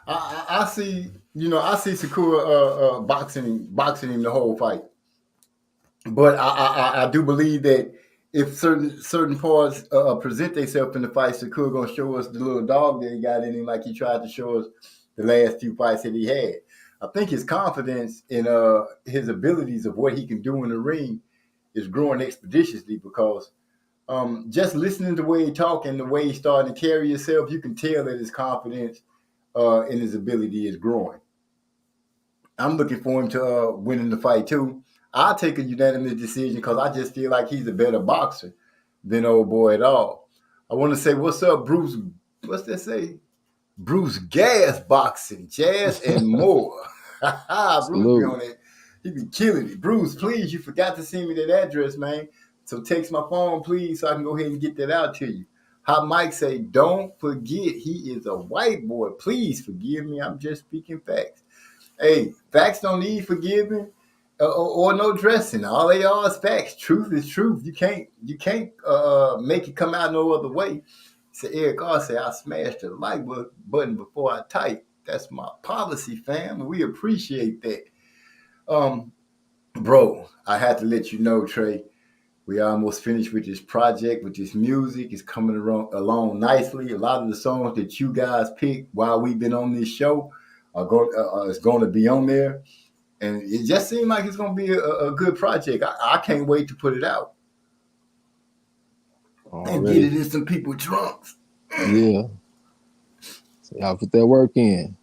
I see. I see Sakura boxing him the whole fight, but I do believe that if certain parts present themselves in the fight, Sakura gonna show us the little dog that he got in him, like he tried to show us the last few fights that he had. I think his confidence in his abilities of what he can do in the ring is growing expeditiously because just listening to the way he talk and the way he's starting to carry himself, you can tell that his confidence in his ability is growing. I'm looking for him to win in the fight too. I'll take a unanimous decision because I just feel like he's a better boxer than old boy at all. I want to say, what's up, Bruce? What's that say? Bruce Gas Boxing, Jazz and more. Bruce be on it. He be killing it. Bruce, please, you forgot to send me that address, man. So text my phone, please, so I can go ahead and get that out to you. How Mike say, don't forget he is a white boy. Please forgive me. I'm just speaking facts. Hey, facts don't need forgiving or no dressing. All they are is facts. Truth is truth. You can't make it come out no other way. So Eric R said, I smashed the like button before I type. That's my policy, fam. We appreciate that. Bro, I had to let you know, Trey. We almost finished with this project, with this music. It's coming along nicely. A lot of the songs that you guys picked while we've been on this show is going to be on there. And it just seemed like it's going to be a good project. I can't wait to put it out. And get it in some people's trunks. Yeah. So y'all put that work in.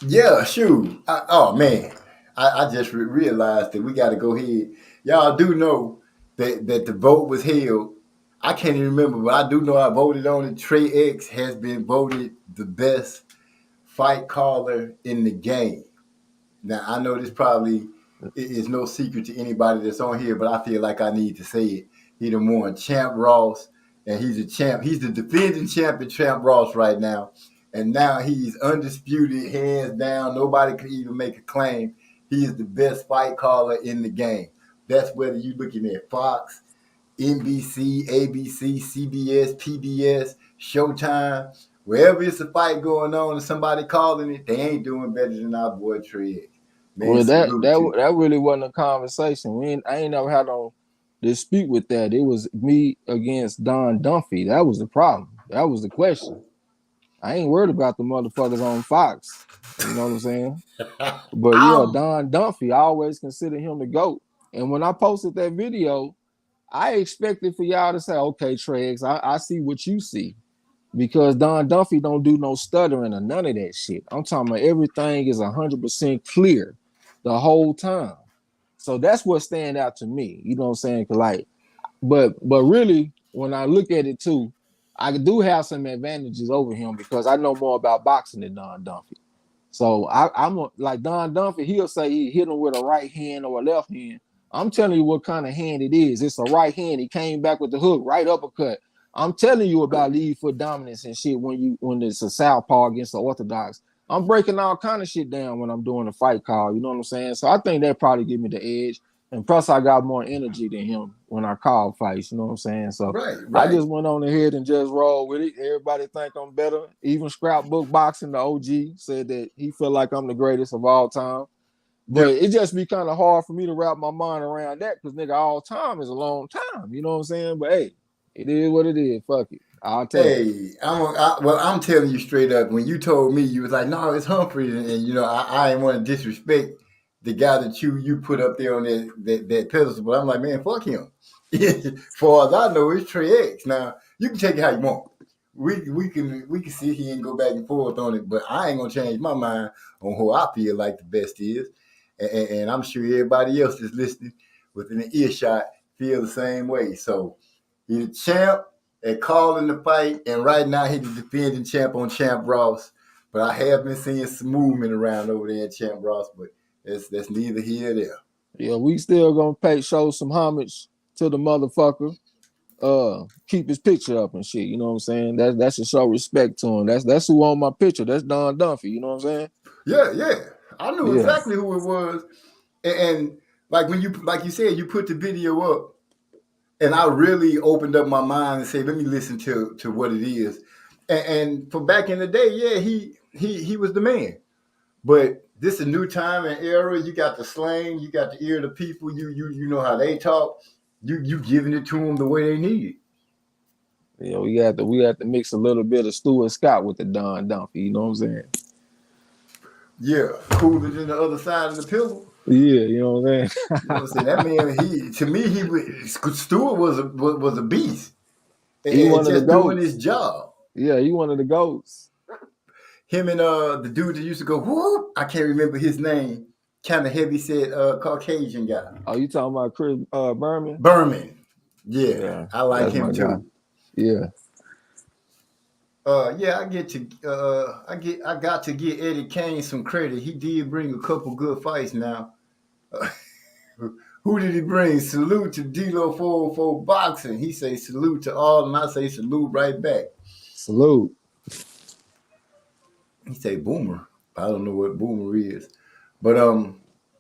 Yeah, shoot. I just realized that we got to go ahead. Y'all do know that the vote was held. I can't even remember, but I do know I voted on it. Trey X has been voted the best fight caller in the game. Now, I know this probably is no secret to anybody that's on here, but I feel like I need to say it. He done won Champ Ross, and he's a champ. He's the defending champion, Champ Ross, right now. And now he's undisputed, hands down. Nobody could even make a claim. He is the best fight caller in the game. That's whether you're looking at Fox, NBC, ABC, CBS, PBS, Showtime. Wherever it's a fight going on and somebody calling it, they ain't doing better than our boy Trey. Man, well, that really wasn't a conversation. I ain't never had no dispute with that. It was me against Don Dunphy. That was the problem. That was the question. I ain't worried about the motherfuckers on Fox. You know what I'm saying? But yeah, Don Dunphy, I always consider him the GOAT. And when I posted that video, I expected for y'all to say, okay, Trey X, I see what you see. Because Don Dunphy don't do no stuttering or none of that shit. I'm talking about everything is 100% clear the whole time. So that's what stand out to me. You know what I'm saying? But really, when I look at it too, I do have some advantages over him because I know more about boxing than Don Dunphy. So I'm like Don Dunphy, he'll say he hit him with a right hand or a left hand. I'm telling you what kind of hand it is. It's a right hand. He came back with the hook, right uppercut. I'm telling you about lead foot dominance and shit when it's a southpaw against the orthodox. I'm breaking all kind of shit down when I'm doing a fight call. You know what I'm saying? So I think that probably give me the edge. And plus, I got more energy than him when I call fights. You know what I'm saying? So Right, I right. just went on ahead and just rolled with it. Everybody think I'm better. Even Scrapbook Boxing, the OG, said that he felt like I'm the greatest of all time. But it just be kind of hard for me to wrap my mind around that because nigga, all time is a long time. You know what I'm saying? But hey, it is what it is. Fuck it. I'll take it. Hey, I'm telling you straight up. When you told me, you was like, "No, it's Humphreys," and you know, I didn't want to disrespect the guy that you put up there on that pedestal. But I'm like, man, fuck him. Far as I know, it's Trey X. Now you can take it how you want. We can sit here and go back and forth on it, but I ain't gonna change my mind on who I feel like the best is, and I'm sure everybody else that's listening within an earshot feel the same way. So he's the champ at calling the fight, and right now he's the defending champ on Champ Ross. But I have been seeing some movement around over there at Champ Ross, but that's neither here nor there. Yeah, we still gonna show some homage to the motherfucker. Keep his picture up and shit. You know what I'm saying? That's to show respect to him. That's who on my picture. That's Don Dunphy. You know what I'm saying? Yeah. I knew Yeah. exactly who it was. And like when like you said, you put the video up, and I really opened up my mind and said, let me listen to what it is. And for back in the day, yeah, he was the man. But this is a new time and era. You got the slang, you got the ear of the people. You know how they talk. You giving it to them the way they need it. Yeah, we have to mix a little bit of Stuart Scott with the Don Dunphy. You know what I'm saying? Yeah, cooler than the other side of the pillow. Yeah, you know what I'm saying? You know what I'm saying? That man, Stewart was a beast. He And one of the just doing goats. his job. Yeah, he one of the goats. Him and the dude that used to go, whoop, I can't remember his name. Kind of heavy set Caucasian guy. Oh, you talking about Chris Berman? Berman. Yeah, I like that's him my too. guy. Yeah. Yeah, I got to get Eddie Kane some credit. He did bring a couple good fights now. Who did he bring? Salute to D-Lo 404 Boxing. He say salute to all, and I say salute right back. Salute. He say Boomer. I don't know what Boomer is. But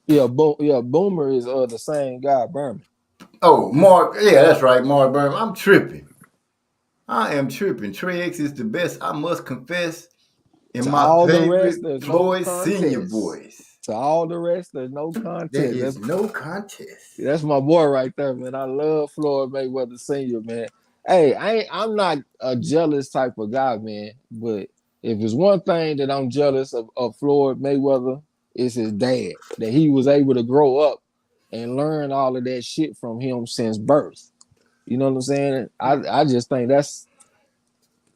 Boomer is the same guy, Berman. Oh, Mark, yeah, that's right, Mark Berman. I'm tripping. I am tripping. Trey X is the best, I must confess, in To my all the favorite rest, there's no Floyd contest. Senior voice. To all the rest, there's no contest. There is no contest. That's my boy right there, man. I love Floyd Mayweather Sr., man. Hey, I'm not a jealous type of guy, man. But if it's one thing that I'm jealous of Floyd Mayweather, it's his dad. That he was able to grow up and learn all of that shit from him since birth. You know what I'm saying? I just think that's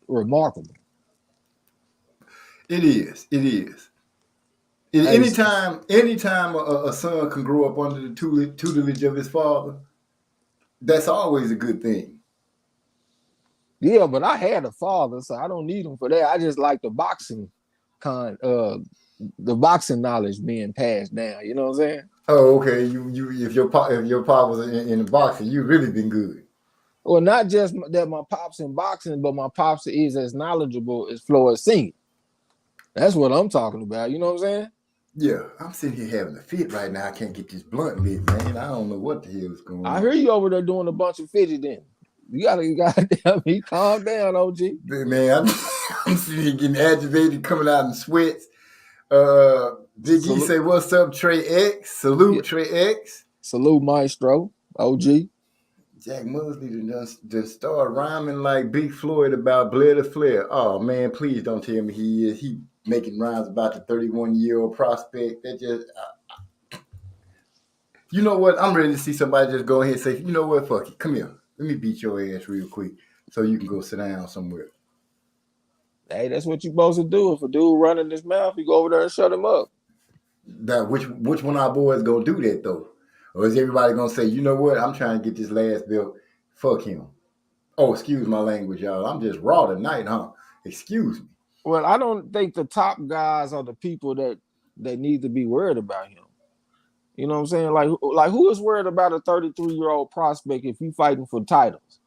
remarkable. It is. Anytime a son can grow up under the tutelage of his father, that's always a good thing. Yeah, but I had a father, so I don't need him for that. I just like the boxing the boxing knowledge being passed down. You know what I'm saying? Oh, okay. If your pop was in the boxing, you really been good. Well, not just that my pops in boxing, but my pops is as knowledgeable as Floyd Senior. That's what I'm talking about. You know what I'm saying? Yeah, I'm sitting here having a fit right now. I can't get this blunt lit, man. I don't know what the hell is going on. I hear you over there doing a bunch of fidgeting. You gotta me calm down, OG. Man, I'm sitting here getting agitated, coming out in sweats. Big E say, "What's up, Trey X? Salute, Trey X. Salute, Maestro, OG." Jack Mosley just started rhyming like Big Floyd about Blair to Flair. Oh man, please don't tell me he is. He making rhymes about the 31-year-old prospect. That just, you know what? I'm ready to see somebody just go ahead and say, you know what? Fuck it. Come here. Let me beat your ass real quick so you can go sit down somewhere. Hey, that's what you supposed to do. If a dude running his mouth, you go over there and shut him up. That which one of our boys gonna do that though? Or is everybody gonna say, you know what? I'm trying to get this last belt. Fuck him. Oh, excuse my language, y'all. I'm just raw tonight, huh? Excuse me. Well, I don't think the top guys are the people that need to be worried about him. You know what I'm saying? Like who is worried about a 33-year-old prospect if you fighting for titles?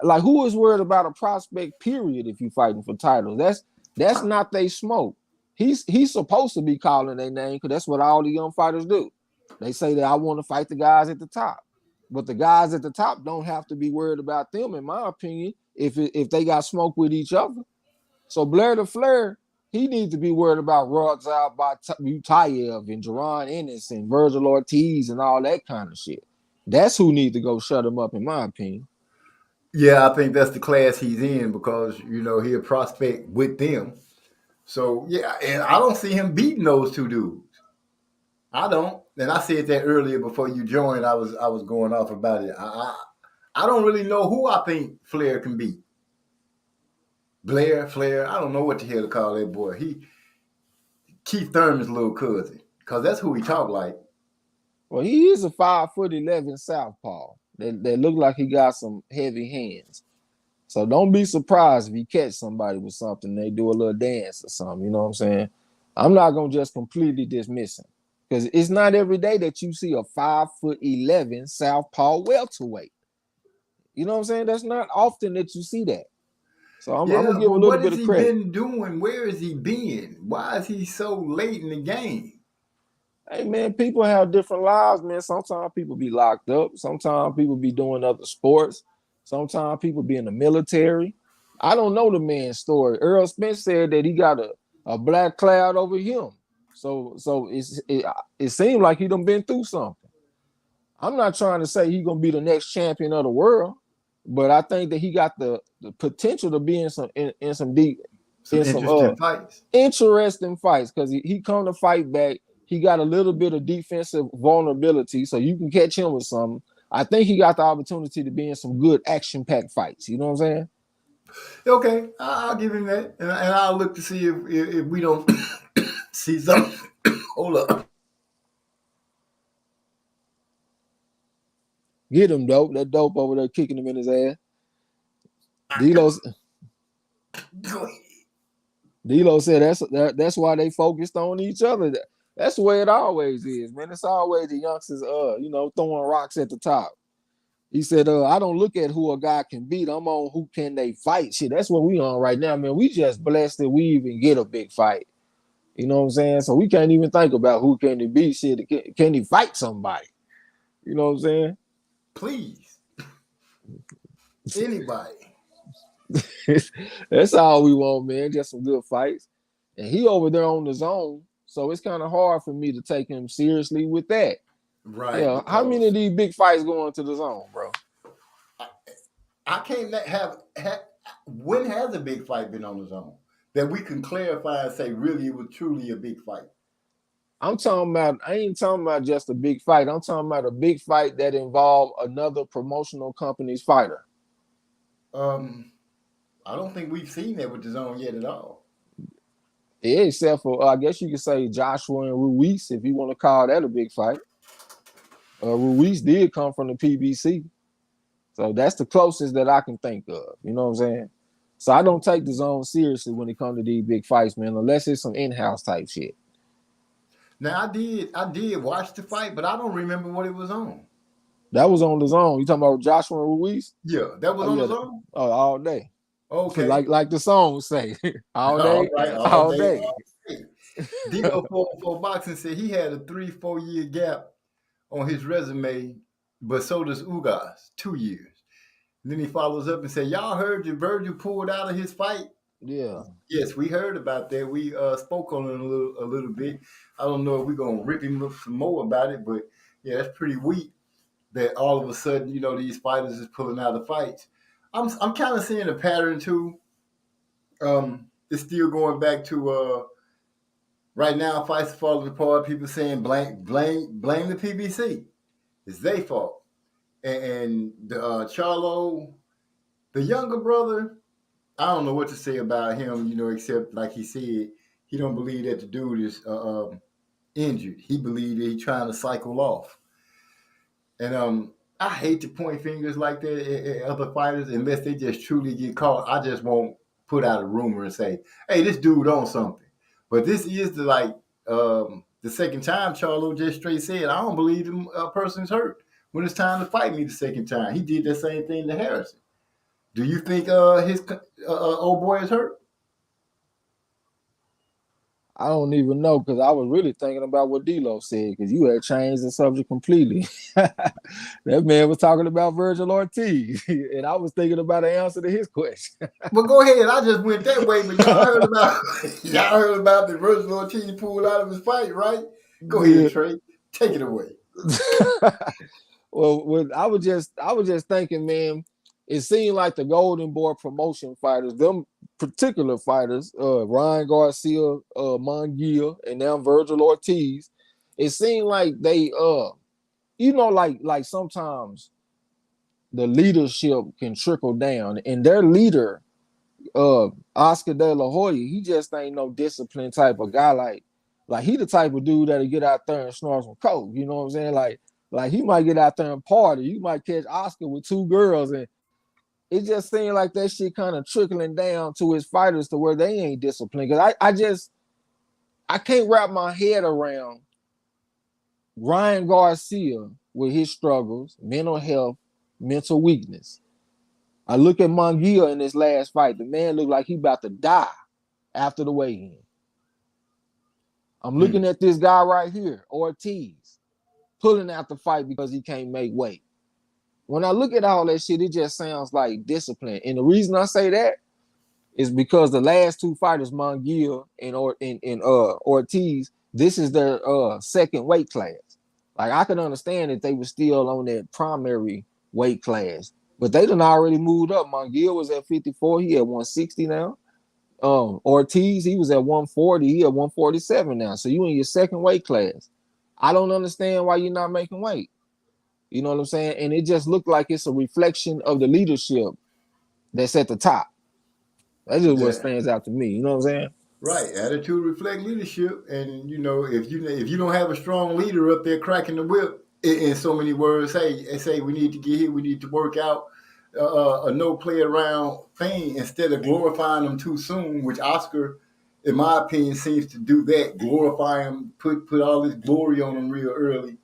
Like who is worried about a prospect period if you fighting for titles? That's not they smoke. He's supposed to be calling their name because that's what all the young fighters do. They say that I want to fight the guys at the top, but the guys at the top don't have to be worried about them, in my opinion, if they got smoke with each other. So Blair the Flair, he needs to be worried about Rodzal Butayev and Jerron Ennis and Virgil Ortiz and all that kind of shit. That's who needs to go shut him up, in my opinion. Yeah, I think that's the class he's in because he'll prospect with them. So yeah, and I don't see him beating those two dudes. I don't, and I said that earlier before you joined. I was going off about it. I don't really know who I think Flair can beat. Flair. I don't know what the hell to call that boy. Keith Thurman's little cousin, because that's who he talk like. Well, he is a 5'11" southpaw that look like he got some heavy hands. So don't be surprised if you catch somebody with something, they do a little dance or something. You know what I'm saying? I'm not gonna just completely dismiss him. Because it's not every day that you see a 5'11" southpaw welterweight. You know what I'm saying? That's not often that you see that. So I'm gonna give a little bit of credit. What has he been doing? Where has he been? Why is he so late in the game? Hey man, people have different lives, man. Sometimes people be locked up. Sometimes people be doing other sports. Sometimes people be in the military. I don't know the man's story. Earl Spence said that he got a black cloud over him. So it seemed like he done been through something. I'm not trying to say he's gonna be the next champion of the world, but I think that he got the potential to be in some interesting fights because he come to fight back. He got a little bit of defensive vulnerability, so you can catch him with something. I think he got the opportunity to be in some good action-packed fights. You know what I'm saying? Okay, I'll give him that, and I'll look to see if we don't see something. Hold up. Get him, dope. That dope over there kicking him in his ass. D'Lo said that's why they focused on each other. That's the way it always is, man. It's always the youngsters, throwing rocks at the top. He said, I don't look at who a guy can beat. I'm on who can they fight. Shit, that's what we on right now, man. We just blessed that we even get a big fight. You know what I'm saying? So we can't even think about who can he beat. Shit, can he fight somebody? You know what I'm saying? Please. Anybody. That's all we want, man. Just some good fights. And he over there on the zone. So it's kind of hard for me to take him seriously with that. Right. Yeah. How many of these big fights going to the zone, bro? I can't have when has a big fight been on the zone that we can clarify and say really it was truly a big fight? I ain't talking about just a big fight. I'm talking about a big fight that involved another promotional company's fighter. I don't think we've seen that with the zone yet at all. Yeah, except for I guess you could say Joshua and Ruiz, if you want to call that a big fight. Ruiz did come from the PBC. So that's the closest that I can think of. You know what I'm saying? So I don't take the zone seriously when it comes to these big fights, man, unless it's some in-house type shit. Now I did watch the fight, but I don't remember what it was on. That was on the zone. You talking about Joshua and Ruiz? Yeah, that was on the zone? Oh, all day. Okay. Like the song say. all day. All day. D'Lo for boxing said he had a 3-4 year gap on his resume, but so does Ugas, 2 years. And then he follows up and said, y'all heard that Virgil pulled out of his fight? Yeah. Yes, we heard about that. We spoke on it a little bit. I don't know if we're going to rip him up some more about it, but yeah, that's pretty weak that all of a sudden, these fighters is pulling out of fights. I'm kind of seeing a pattern too. It's still going back to right now, fights are falling apart. People saying blame the PBC. It's their fault. And the Charlo, the younger brother, I don't know what to say about him, except like he said, he don't believe that the dude is injured. He believes that he's trying to cycle off. And I hate to point fingers like that at other fighters unless they just truly get caught. I just won't put out a rumor and say, hey, this dude on something. But this is the second time Charlo just straight said, I don't believe a person's hurt when it's time to fight me the second time. He did the same thing to Harrison. Do you think his old boy is hurt? I don't even know because I was really thinking about what D-Lo said because you had changed the subject completely. That man was talking about Virgil Ortiz, and I was thinking about an answer to his question. Well, go ahead. I just went that way, but y'all heard about y'all heard about the Virgil Ortiz pulled out of his fight, right? Go ahead, Trey. Take it away. Well, I was just thinking, man. It seemed like the Golden Boy promotion fighters, them particular fighters, Ryan Garcia, Munguia, and now Virgil Ortiz. It seemed like they, like sometimes the leadership can trickle down, and their leader, Oscar De La Hoya, he just ain't no disciplined type of guy. Like he the type of dude that'll get out there and snort some coke. You know what I'm saying? Like he might get out there and party. You might catch Oscar with 2 girls, and it just seemed like that shit kind of trickling down to his fighters to where they ain't disciplined. Because I can't wrap my head around Ryan Garcia with his struggles, mental health, mental weakness. I look at Munguia in his last fight. The man looked like he about to die after the weigh-in. I'm looking at this guy right here, Ortiz, pulling out the fight because he can't make weight. When I look at all that shit, it just sounds like discipline. And the reason I say that is because the last 2 fighters, Munguia and Ortiz, this is their second weight class. Like I can understand if they were still on their primary weight class, but they done already moved up. Munguia was at 54, he at 160 now. Ortiz, he was at 140, he at 147 now. So you in your second weight class. I don't understand why you're not making weight. You know what I'm saying? And it just looked like it's a reflection of the leadership that's at the top. That's just what stands out to me. You know what I'm saying? Right. Attitude reflect leadership. And if you don't have a strong leader up there cracking the whip in so many words, say we need to get here, we need to work out a no play around thing instead of glorifying them too soon, which Oscar, in my opinion, seems to do that, glorify them, put all this glory on them real early.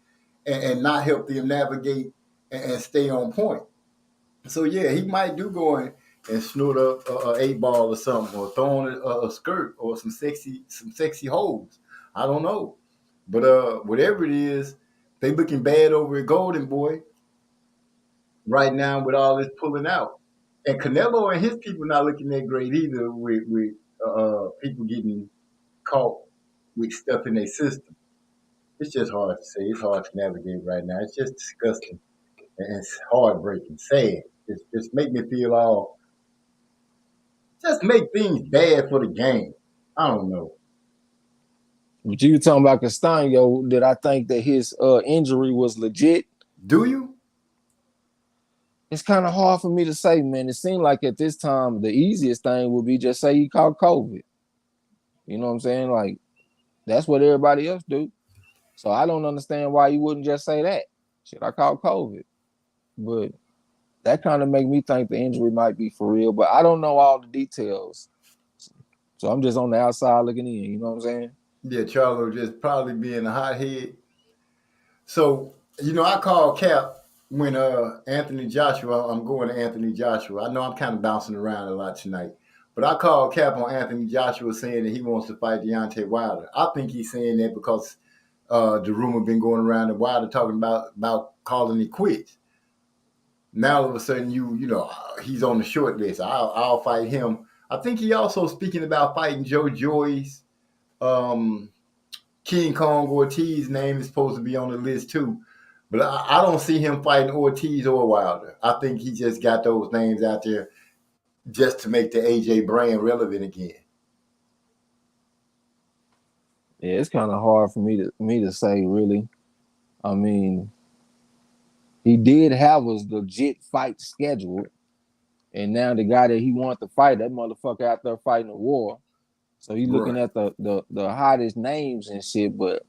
And not help them navigate and stay on point. So yeah, he might do go in and snort a 8-ball or something, or throw on a skirt or some sexy hoes. I don't know, but whatever it is, they looking bad over at Golden Boy right now with all this pulling out, and Canelo and his people not looking that great either with people getting caught with stuff in their system. It's just hard to say. It's hard to navigate right now. It's just disgusting and it's heartbreaking, sad. It's make me feel just make things bad for the game. I don't know. But you were talking about Castaño, did I think that his injury was legit? Do you? It's kind of hard for me to say, man. It seemed like at this time, the easiest thing would be just say he caught COVID. You know what I'm saying? Like, that's what everybody else do. So I don't understand why you wouldn't just say that. Shit, I caught COVID. But that kind of make me think the injury might be for real. But I don't know all the details. So I'm just on the outside looking in. You know what I'm saying? Yeah, Charlo just probably being a hothead. So, I called Cap when Anthony Joshua, I'm going to Anthony Joshua. I know I'm kind of bouncing around a lot tonight. But I called Cap on Anthony Joshua saying that he wants to fight Deontay Wilder. I think he's saying that because the rumor been going around that Wilder talking about calling it quits. Now all of a sudden he's on the short list. I'll fight him. I think he also speaking about fighting Joe Joyce. King Kong Ortiz name is supposed to be on the list too. But I don't see him fighting Ortiz or Wilder. I think he just got those names out there just to make the AJ brand relevant again. Yeah, it's kind of hard for me to say, really. I mean, he did have a legit fight scheduled, and now the guy that he wanted to fight, that motherfucker out there fighting a war. So he's looking at the hottest names and shit, but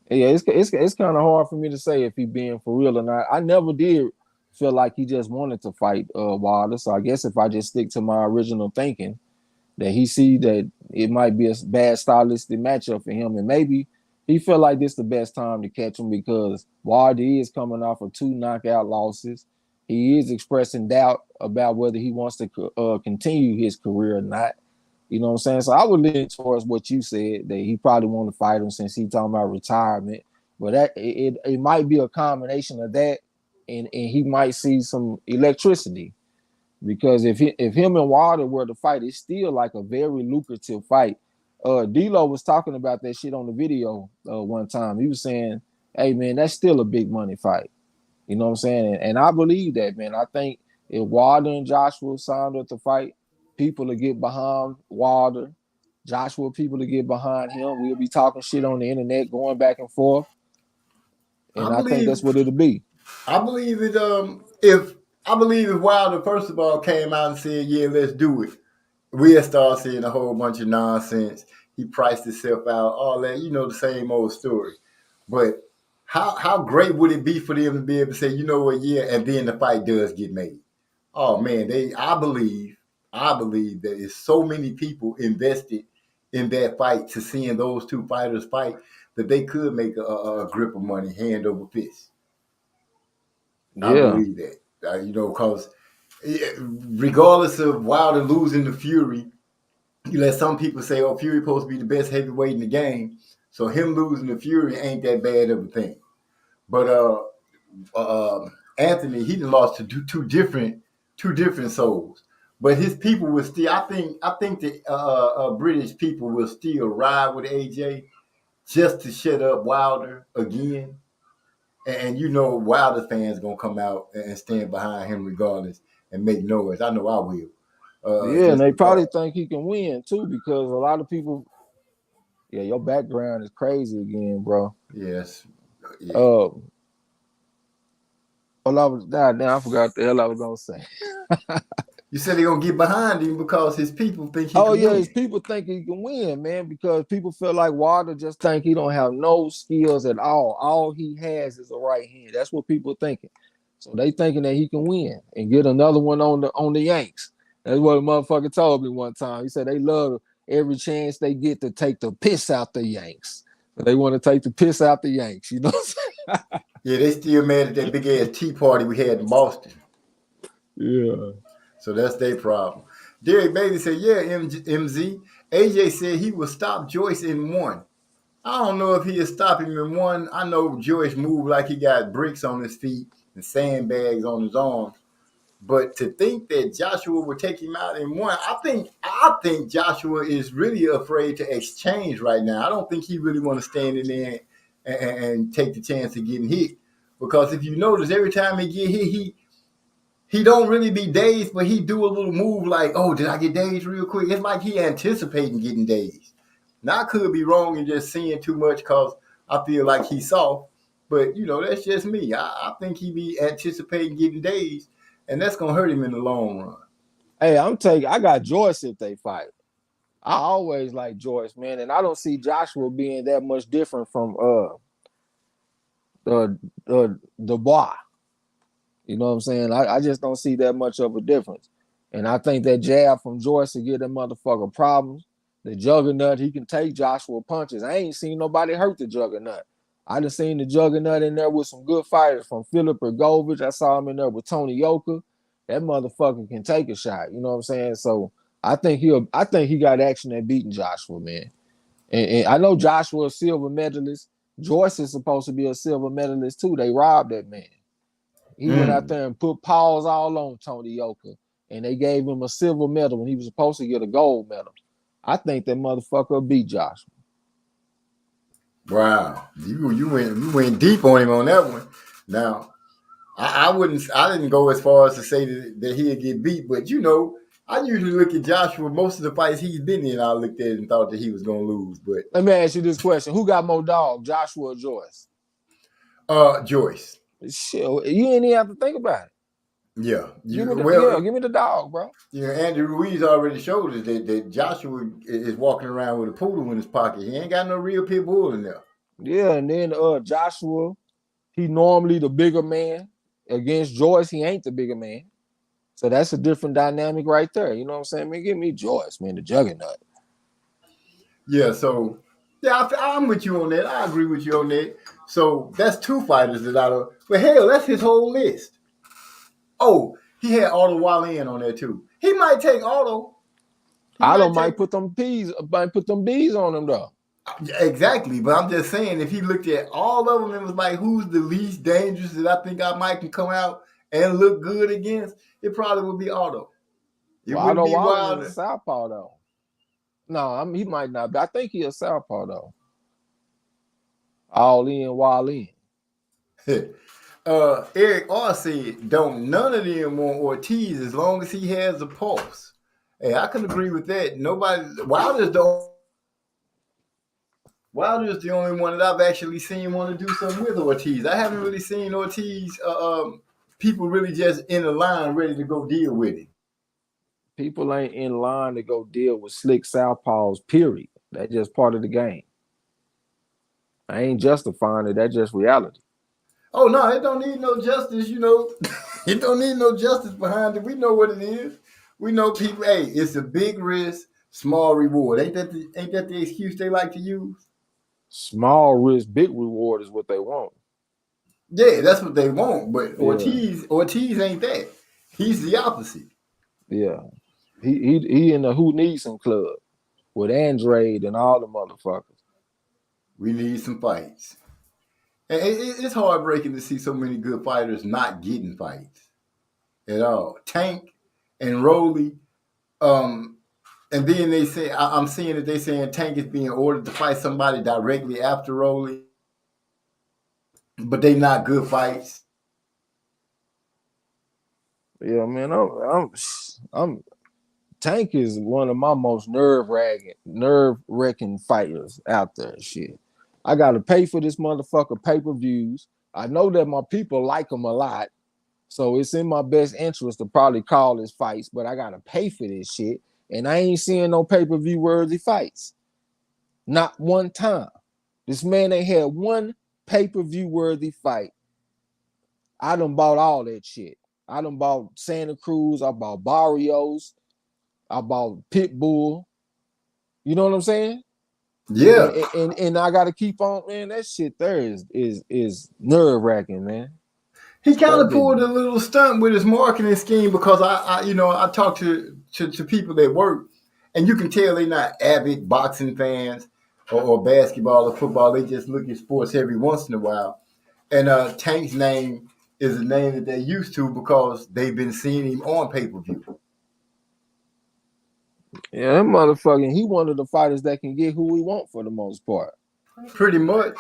yeah, it's kind of hard for me to say if he being for real or not. I never did feel like he just wanted to fight Wilder, so I guess if I just stick to my original thinking, that he see that it might be a bad stylistic matchup for him, and maybe he felt like this the best time to catch him because Wilder is coming off of 2 knockout losses. He is expressing doubt about whether he wants to continue his career or not. You know what I'm saying? So I would lean towards what you said, that he probably want to fight him since he talking about retirement. But that it might be a combination of that, and he might see some electricity. Because if him and Wilder were to fight, it's still like a very lucrative fight. D'Lo was talking about that shit on the video one time. He was saying, "Hey man, that's still a big money fight." You know what I'm saying? And I believe that, man. I think if Wilder and Joshua signed up to fight, people will get behind Wilder. Joshua, people to get behind him. We'll be talking shit on the internet, going back and forth. And I think that's what it'll be. I believe it. If Wilder first of all came out and said, "Yeah, let's do it," we'll start seeing a whole bunch of nonsense. He priced himself out, all that. You know, the same old story. But how great would it be for them to be able to say, "You know what? Yeah," and then the fight does get made. Oh man, I believe that there's so many people invested in that fight to seeing those two fighters fight that they could make a grip of money hand over fist. I believe that. Because regardless of Wilder losing to Fury, you let some people say, "Oh, Fury supposed to be the best heavyweight in the game," so him losing to Fury ain't that bad of a thing. But Anthony, he done lost to two different souls. But his people will still. I think the British people will still ride with AJ just to shut up Wilder again. And Wilder fans gonna come out and stand behind him regardless and make noise. I know I will. And they probably think he can win too, because a lot of people. Yeah, your background is crazy again, bro. Yes. Yeah. I forgot the hell I was gonna say. You said they're gonna get behind him because his people think he can win. His people think he can win, man, because people feel like Wilder just think he don't have no skills at all. All he has is a right hand. That's what people thinking. So they thinking that he can win and get another one on the Yanks. That's what a motherfucker told me one time. He said they love every chance they get to take the piss out the Yanks. So they want to take the piss out the Yanks, you know what I'm saying? Yeah, they still mad at that big ass tea party we had in Boston. Yeah. So that's their problem. Derek Bailey said, "Yeah, MZ. AJ said he would stop Joyce in one. I don't know if he'll stop him in one. I know Joyce moved like he got bricks on his feet and sandbags on his arms. But to think that Joshua would take him out in one, I think Joshua is really afraid to exchange right now. I don't think he really want to stand in there and take the chance of getting hit. Because if you notice, every time he get hit, he don't really be dazed, but he do a little move like, "Oh, did I get dazed real quick?" It's like he anticipating getting dazed. Now, I could be wrong and just seeing too much because I feel like he's soft. But, that's just me. I think he be anticipating getting dazed, and that's going to hurt him in the long run. Hey, I got Joyce if they fight. I always like Joyce, man, and I don't see Joshua being that much different from Dubois. You know what I'm saying? I just don't see that much of a difference. And I think that jab from Joyce to give that motherfucker problems. The Juggernaut, he can take Joshua punches. I ain't seen nobody hurt the Juggernaut. I done seen the Juggernaut in there with some good fighters, from Philip Ergovich. I saw him in there with Tony Yoka. That motherfucker can take a shot. You know what I'm saying? So I think he got action at beating Joshua, man. And I know Joshua a silver medalist. Joyce is supposed to be a silver medalist too. They robbed that man. He went out there and put paws all on Tony Yoka, and they gave him a silver medal when he was supposed to get a gold medal. I think that motherfucker beat Joshua. Wow, you went deep on him on that one. Now, I didn't go as far as to say that he'd get beat, but I usually look at Joshua. Most of the fights he's been in, I looked at it and thought that he was gonna lose. But let me ask you this question: who got more dog, Joshua or Joyce? Joyce. Shit, you ain't even have to think about it. Yeah. Give me the dog, bro. Yeah, Andy Ruiz already showed us that Joshua is walking around with a poodle in his pocket. He ain't got no real pit bull in there. Yeah, and then Joshua, he normally the bigger man. Against Joyce, he ain't the bigger man. So that's a different dynamic right there. You know what I'm saying? Man, give me Joyce, man, the Juggernaut. Yeah, so I'm with you on that. I agree with you on that. So that's two fighters that but hell, that's his whole list. Oh, he had Otto Wallin on there too. He might take Otto. He I might don't take might put them bees on him though. exactly, but I'm just saying if he looked at all of them and was like, who's the least dangerous that I think I might can come out and look good against, it probably would be Otto. It Well, wouldn't Otto be Walling is a Wilder. southpaw though. No, I mean he might not be. I think he a southpaw though. All in, while in. Eric R said, "Don't none of them want Ortiz as long as he has a pulse." Hey, I can agree with that. Nobody Wilder's the only one that I've actually seen want to do something with Ortiz. I haven't really seen Ortiz. People really just in the line ready to go deal with it. People ain't in line to go deal with slick southpaws. Period. That's just part of the game. I ain't justifying it. That's just reality. Oh no, it don't need no justice. You know, it don't need no justice behind it. We know what it is. We know people. Hey, it's a big risk, small reward. Ain't that the excuse they like to use? Small risk, big reward is what they want. Yeah, that's what they want. But Yeah. Ortiz ain't that. He's the opposite. Yeah. He in the Who Needs Some club with Andrade and all the motherfuckers. We need some fights. And it's heartbreaking to see so many good fighters not getting fights at all. Tank and Rolly, and then they say I'm seeing that they saying Tank is being ordered to fight somebody directly after Rolly, but they not good fights. Yeah, man. I'm Tank is one of my most nerve-wracking fighters out there. Shit. I gotta pay for this motherfucker pay-per-views. I know that my people like him a lot. So it's in my best interest to probably call his fights, but I gotta pay for this shit. And I ain't seeing no pay-per-view worthy fights. Not one time. This man ain't had one pay-per-view worthy fight. I done bought all that shit. I done bought Santa Cruz, I bought Barrios, I bought Pitbull. You know what I'm saying? Yeah, And I gotta keep on, man. That shit there is nerve-wracking, man. he kind That of big pulled a little stunt with his marketing scheme because I talk to people that work, and you can tell they're not avid boxing fans or basketball or football. They just look at sports every once in a while. And Tank's name is a name that they're used to because they've been seeing him on pay-per-view. Yeah, that motherfucking, he one of the fighters that can get who we want for the most part. Pretty much.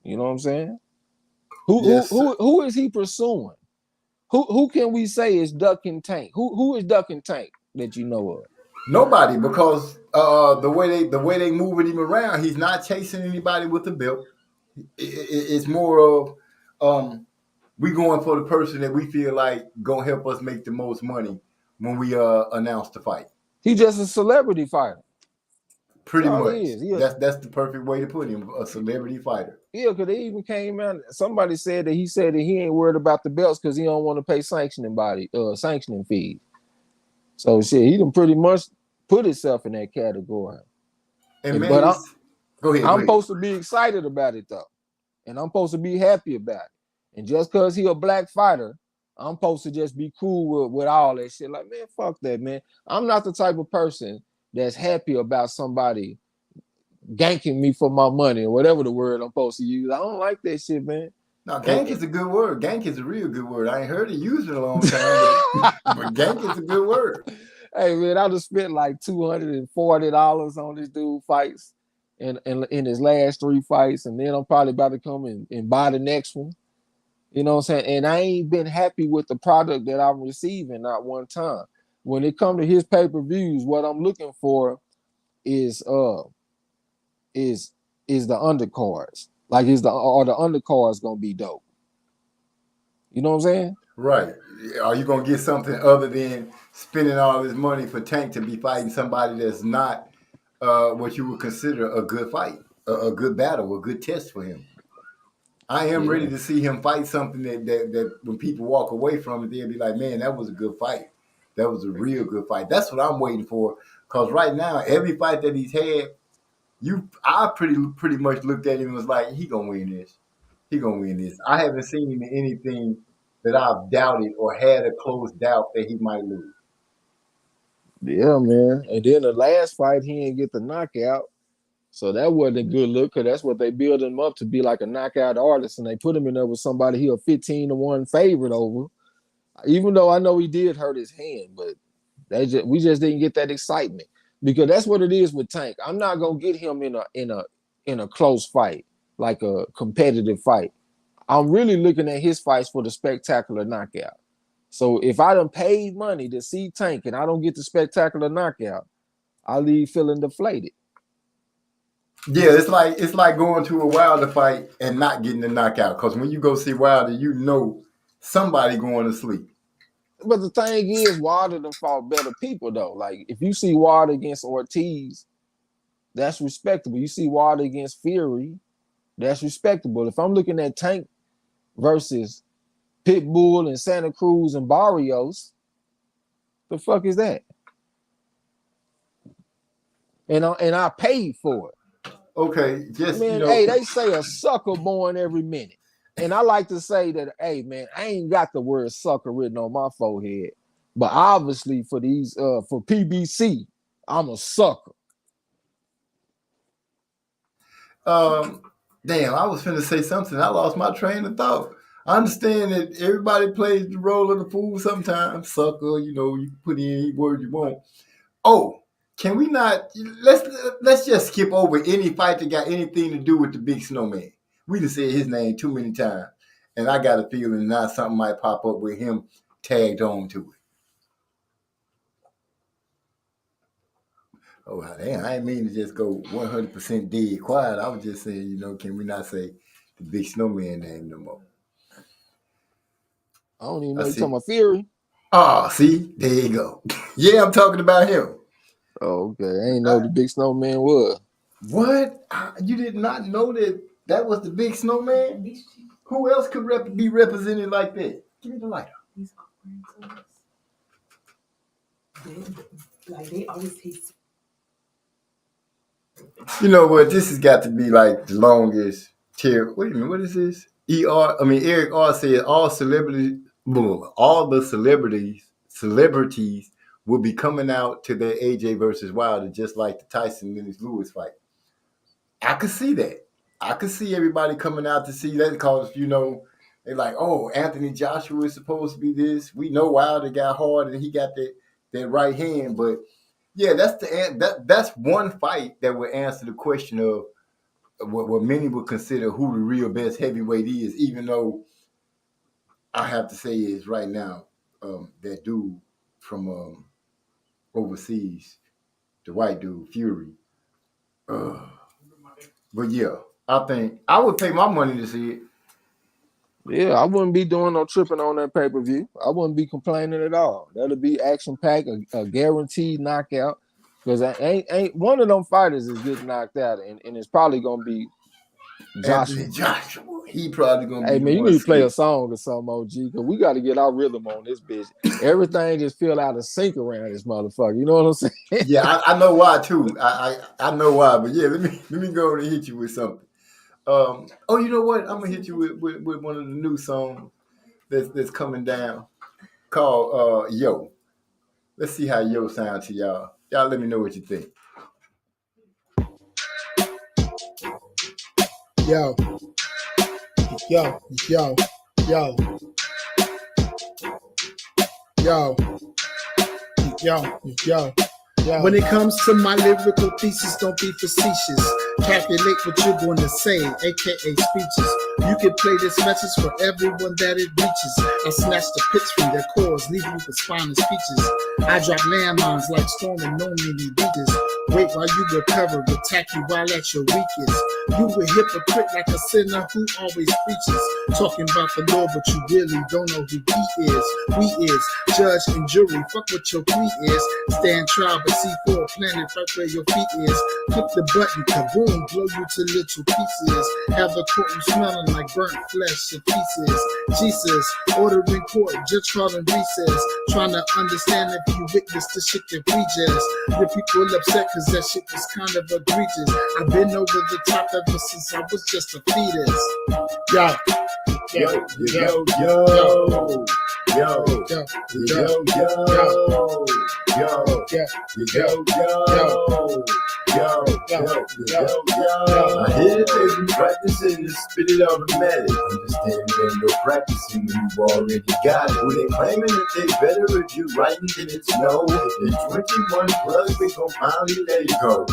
You know what I'm saying? Yes. Who is he pursuing? Who can we say is ducking Tank? Who is ducking Tank that you know of? Nobody, because the way they moving him around, he's not chasing anybody with the belt. It's more of we going for the person that we feel like gonna help us make the most money when we announce the fight. He just a celebrity fighter. Pretty That's all much. he is. That's the perfect way to put him, a celebrity fighter. Yeah, because they even came out. Somebody said that he ain't worried about the belts because he don't want to pay sanctioning fees. So shit, he done pretty much put himself in that category. And man, But go ahead. I'm supposed to be excited about it though, and I'm supposed to be happy about it. And just because he a black fighter, I'm supposed to just be cool with all that shit. Like, man, fuck that, man. I'm not the type of person that's happy about somebody ganking me for my money or whatever the word I'm supposed to use. I don't like that shit, man. Now, gank is a good word. Gank is a real good word. I ain't heard it used in a long time, but gank is a good word. Hey, man, I just spent like $240 on this dude fights in his last 3 fights, and then I'm probably about to come and buy the next one. You know what I'm saying? And I ain't been happy with the product that I'm receiving not one time. When it comes to his pay-per-views, what I'm looking for is the undercards. Like are the undercards gonna be dope? You know what I'm saying? Right. Are you gonna get something other than spending all this money for Tank to be fighting somebody that's not what you would consider a good fight, a good battle, a good test for him? I am ready to see him fight something that when people walk away from it, they'll be like, man, that was a good fight. That was a real good fight. That's what I'm waiting for. Because right now, every fight that he's had, I pretty much looked at him and was like, he gonna win this. He gonna win this. I haven't seen him in anything that I've doubted or had a close doubt that he might lose. Yeah, man. And then the last fight, he didn't get the knockout. So that wasn't a good look because that's what they build him up to be, like a knockout artist. And they put him in there with somebody he a 15-1 favorite over. Even though I know he did hurt his hand, but we just didn't get that excitement. Because that's what it is with Tank. I'm not gonna get him in a close fight, like a competitive fight. I'm really looking at his fights for the spectacular knockout. So if I done paid money to see Tank and I don't get the spectacular knockout, I leave feeling deflated. Yeah, it's like going to a Wilder fight and not getting the knockout. Because when you go see Wilder, you know somebody going to sleep. But the thing is, Wilder done fought better people though. Like if you see Wilder against Ortiz, that's respectable. You see Wilder against Fury, that's respectable. If I'm looking at Tank versus Pitbull and Santa Cruz and Barrios, the fuck is that? And I paid for it. Okay, just Man, hey, they say a sucker born every minute. And I like to say that, hey, man, I ain't got the word sucker written on my forehead. But obviously for these for PBC, I'm a sucker. Damn, I was finna say something. I lost my train of thought. I understand that everybody plays the role of the fool sometimes. Sucker, you know, you put in any word you want. Oh, can we not? Let's just skip over any fight that got anything to do with the Big Snowman. We done said his name too many times, and I got a feeling now something might pop up with him tagged on to it. Oh, damn, I didn't mean to just go 100% dead quiet. I was just saying, you know, can we not say the Big Snowman name no more? I don't even know you're talking about Fury. Oh, see? There you go. Yeah, I'm talking about him. Oh, okay. I ain't know the Big Snowman was. What? You did not know that was the Big Snowman? Who else could be represented like that? Give me the lighter. They always taste. You know what? This has got to be like the longest tier. Wait a minute, what is this? Eric R said all the celebrities will be coming out to their AJ versus Wilder, just like the Tyson Lennox Lewis fight. I could see that. I could see everybody coming out to see that because, you know, they're like, oh, Anthony Joshua is supposed to be this. We know Wilder got hard and he got that right hand, but yeah, that's one fight that would answer the question of what many would consider who the real best heavyweight is, even though I have to say is right now that dude from overseas, the white dude, Fury. But yeah, I think I would pay my money to see it. Yeah, I wouldn't be doing no tripping on that pay-per-view. I wouldn't be complaining at all. That'll be action-packed, a guaranteed knockout. Because ain't one of them fighters is getting knocked out, and it's probably gonna be Joshua. He probably gonna be. Hey man, you need to play a song or something, OG, because we got to get our rhythm on this bitch. Everything just feel out of sync around this motherfucker. You know what I'm saying? Yeah, I know why too. I know why, but yeah, let me go and hit you with something. You know what? I'm gonna hit you with one of the new songs that's coming down called Yo. Let's see how Yo sounds to y'all. Y'all let me know what you think. Yo. Yo. Yo. Yo. Yo. Yo. Yo. When it comes to my lyrical thesis, don't be facetious. Calculate what you're going to say, aka speeches. You can play this message for everyone that it reaches. I snatch the pits from their cores, leave you with spineless speeches. I drop landmines like storming no mini beaters. Wait while you recover, attack you while at your weakest. You a hypocrite like a sinner who always preaches. Talking about the Lord, but you really don't know who he is. We is judge and jury, fuck what your plea is. Stand trial, but see for a planet right where your feet is. Click the button, kaboom, blow you to little pieces. Have the courtroom smelling like burnt flesh and pieces. Jesus, ordering court, just trying recess. Trying to understand if you witness the shit that we just. Your people upset cause that shit was kind of egregious. I've been over the top ever since I was just a fetus. Yo. Yo. Yo. Yo. Yo. Yo. Yo. Yo. Yo. I hear it, baby, practicing and spit it automatic. Understand there ain't no practicing when you already got it. Who they claiming that they better if you writing than it's no. In 21 plus, we gon' finally let it go.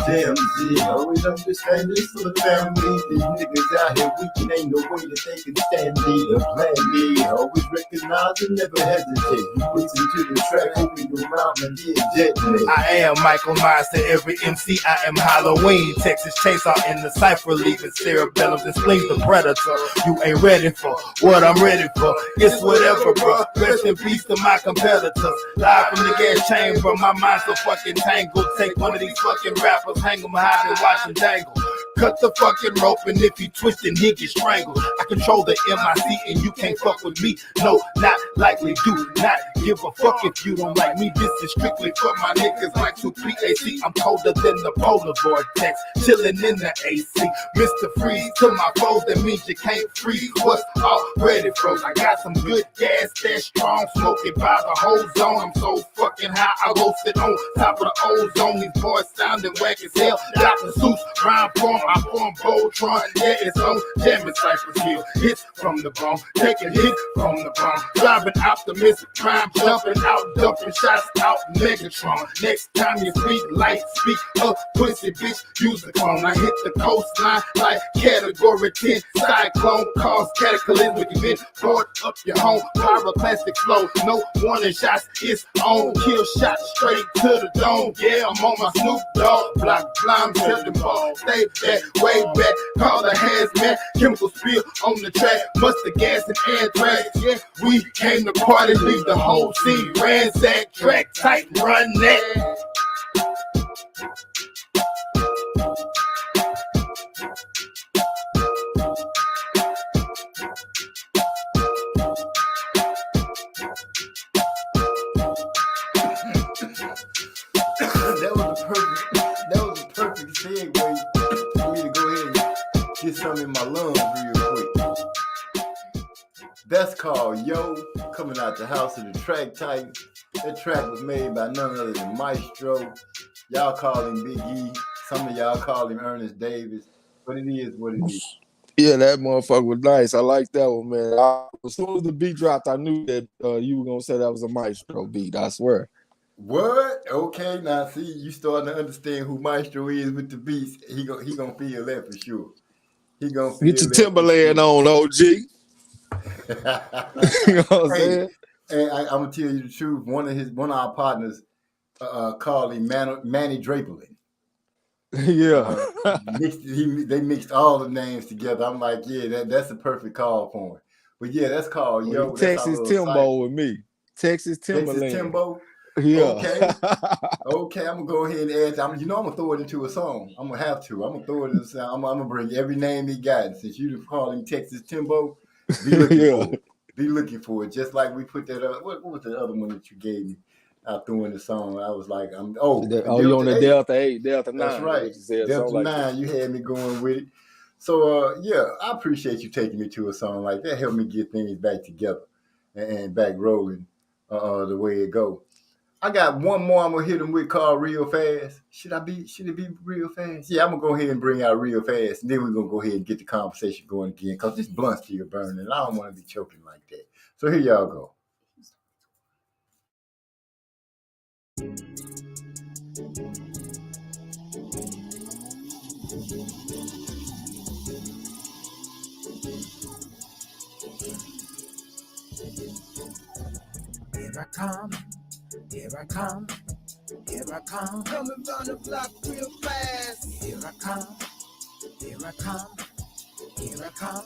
Damn, Z, always understand this for the family. These niggas out here weak, ain't no way that they can stand me. The plan B, always recognize and never hesitate. You listen to the track, open your mouth and get detonate. I am Michael Myers to every MC. I am Halloween. Texas Chainsaw in the cipher, leaving cerebellums and spleens. The predator. You ain't ready for what I'm ready for. It's whatever, bro. Rest in peace to my competitors. Live from the gas chamber. My mind's so fucking tangled. Take one of these fucking rappers, hang them high and watch them dangle. Cut the fucking rope, and if he twist and he get strangled. I control the MIC and you can't fuck with me. No, not likely. Do not give a fuck if you don't like me. This is strictly for my niggas like 2PAC. I'm colder than the polar vortex, chilling in the AC. Mr. Freeze to my foes, that means you can't freeze what's already froze. I got some good gas that's strong, smoking by the whole zone. I'm so fucking high, I go sit on top of the ozone. These boys sounding whack as hell. Dr. Seuss, rhyme form, I form Voltron. Yeah, it's on jamming cyphers here. Hits from the bone, taking hits from the bone. Driving optimistic, crime jumping out, dumping shots out Megatron. Next time you speak, light speak up, pussy bitch, use the clone. I hit the coastline like category 10. Cyclone cause cataclysmic event. Board up your home, pyroclastic flow. No warning shots, it's on. Kill shot straight to the dome. Yeah, I'm on my Snoop Dogg. Block blind, tripping ball. Stay back, way back. Call the hazmat. Chemical spill on the track. Mustard gas and anthrax. Yeah, we came to party, leave the whole scene. Ransack, track tight, run that. That was a perfect segue for me to go ahead and get something in my lungs real quick. That's called Yo, coming out the house of the Track Titan. That track was made by none other than Maestro. Y'all call him Big E. Some of y'all call him Ernest Davis. But it is what it is. Yeah, that motherfucker was nice. I like that one, man. As soon as the beat dropped, I knew that you were gonna say that was a Maestro beat. I swear. What? Okay, now see, you starting to understand who Maestro is with the beats. He gonna feel that for sure. He gonna feel Get your Timberland on, OG. You know what I'm saying? Hey, I'm gonna tell you the truth. One of our partners called him Manny Draperlin. Yeah. They mixed all the names together. I'm like, yeah, that's a perfect call for him. But yeah, that's called Yo. Texas Timbo with me. Texas Timberland. Texas Timbo. Yeah. Okay, I'm gonna go ahead and add. I'm gonna throw it into a song. I'm gonna have to. I'm gonna throw it into a song. I'm gonna bring every name he got. And since you call him Texas Timbo, be looking for it. Be looking for it. Just like we put that up. What was the other one that you gave me? I threw in the song. I was like, you on the Delta 8, Delta 9. That's right. Delta 9. You had me going with it. So yeah, I appreciate you taking me to a song like that. Helped me get things back together and back rolling the way it go. I got one more I'm gonna hit them with called Real Fast. Should it be real fast? Yeah, I'm gonna go ahead and bring out Real Fast, and then we're gonna go ahead and get the conversation going again, because this blunt's still burning, and I don't want to be choking like that. So here y'all go. Here I come. Here I come, here I come, coming down the block real fast. Here I come, here I come, here I come,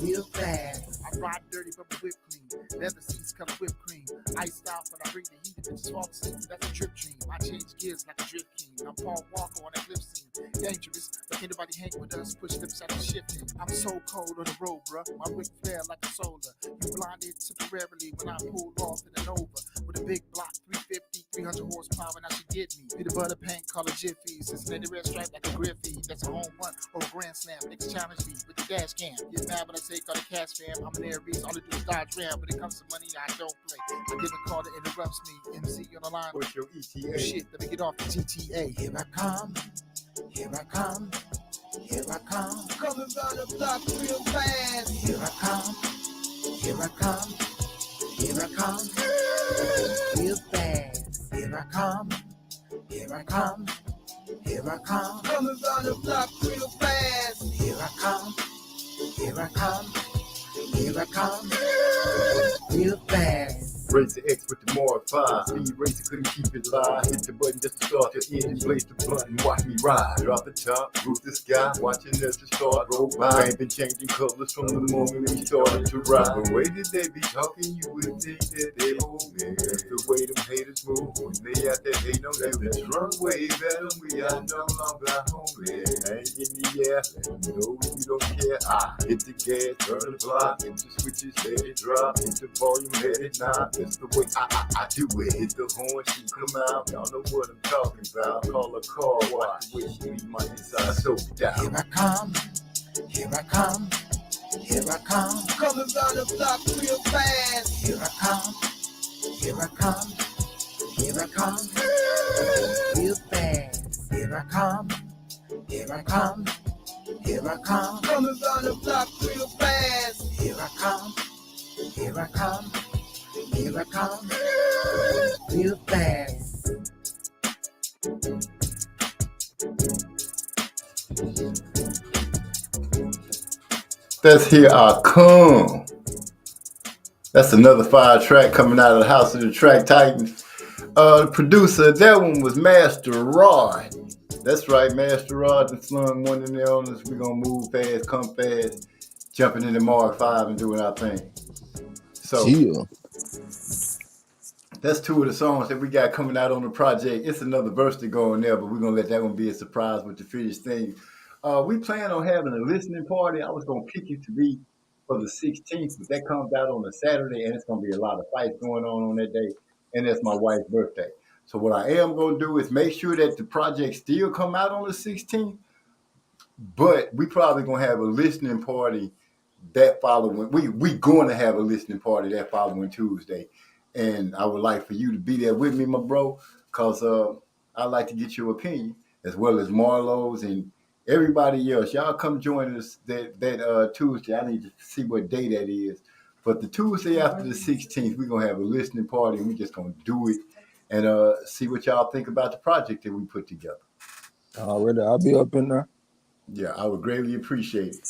real fast. I ride dirty but whip clean, leather seats cover whipped cream. Iced out when I bring the heat, bitches fall asleep, that's a trip dream. I change gears like a drip king, I'm Paul Walker on that clip scene. Dangerous, but can't nobody hang with us, push lips out of shifting. I'm so cold on the road, bruh, my Ric Flair like a solar. You blinded temporarily when I pulled off in an over. With a big block, 350, 300 horsepower, now she get me. Peanut butter paint, color Jiffy, Cincinnati red stripe like a Griffey. That's a home run or a grand slam, niggas challenge me with the dash cam. Get mad when I say call the cash fam, I'm luminaries. All they do is dodge round, but it comes to money I don't play. I get a call that interrupts me. MC on the line. What's your Oh, ETA? shit, let me get off the TTA. Here I come. Here I come. Here I come. Coming round the block real fast. Here I come. Here I come. Here I come. Real fast. Here I come. Here I come. Here I come. Coming round the block real fast. Here I come. Here I come. Here I come. Real fast. Race the X with the Mark 5. Speed racer couldn't keep it live. Hit the button just to start the engine. Blaze the blunt and watch me ride. Drop the top, roof the sky. Watching us to start roll by. Ain't been changing colors from the moment we started to ride. The way that they be talking, you would think that they owe me. That's the way them haters move. When they out there, they know that the drunk wave at them. We are no longer homie. Hang in the air, let them know we don't care. I hit the gas, turn the block, hit the switches, let it drop, hit the volume, let it knock. That's the way I do it. Hit the horn, she come out. Y'all know what I'm talking about. Call a car, watch the way she leave my inside so down. Here I come. Here I come. Here I come. Coming round the block real fast. Here I come. Here I come. Here I come. Real fast. Here I come. Here I come. Here I come. Coming round the block real fast. Here I come. Here I come. Here I come. Real fast. That's Here I Come. That's another fire track coming out of the House of the Track Titans. The producer of that one was Master Rod. That's right, Master Rod and slung one in there on us. We're going to move fast, come fast, jumping into Mark 5 and doing our thing. So Yeah. that's two of the songs that we got coming out on the project. It's another verse to go in there, but we're going to let that one be a surprise with the finished thing. We plan on having a listening party. I was going to pick it to be for the 16th, but that comes out on a Saturday, and it's going to be a lot of fights going on that day, and that's my wife's birthday. So what I am going to do is make sure that the project still come out on the 16th, but we probably going to have a listening party that following. We going to have a listening party that following Tuesday, and I would like for you to be there with me, my bro, because I'd like to get your opinion, as well as Marlowe's and everybody else. Y'all come join us that Tuesday. I need to see what day that is. But the Tuesday after the 16th, we're going to have a listening party, and we're just going to do it and see what y'all think about the project that we put together. Already, I'll be up in there. Yeah, I would greatly appreciate it.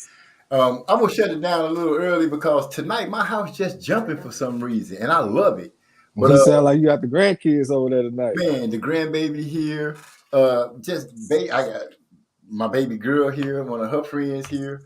I'm going to shut it down a little early because tonight my house just jumping for some reason, and I love it. But you sound like you got the grandkids over there tonight. Man, the grandbaby here. I got my baby girl here, one of her friends here.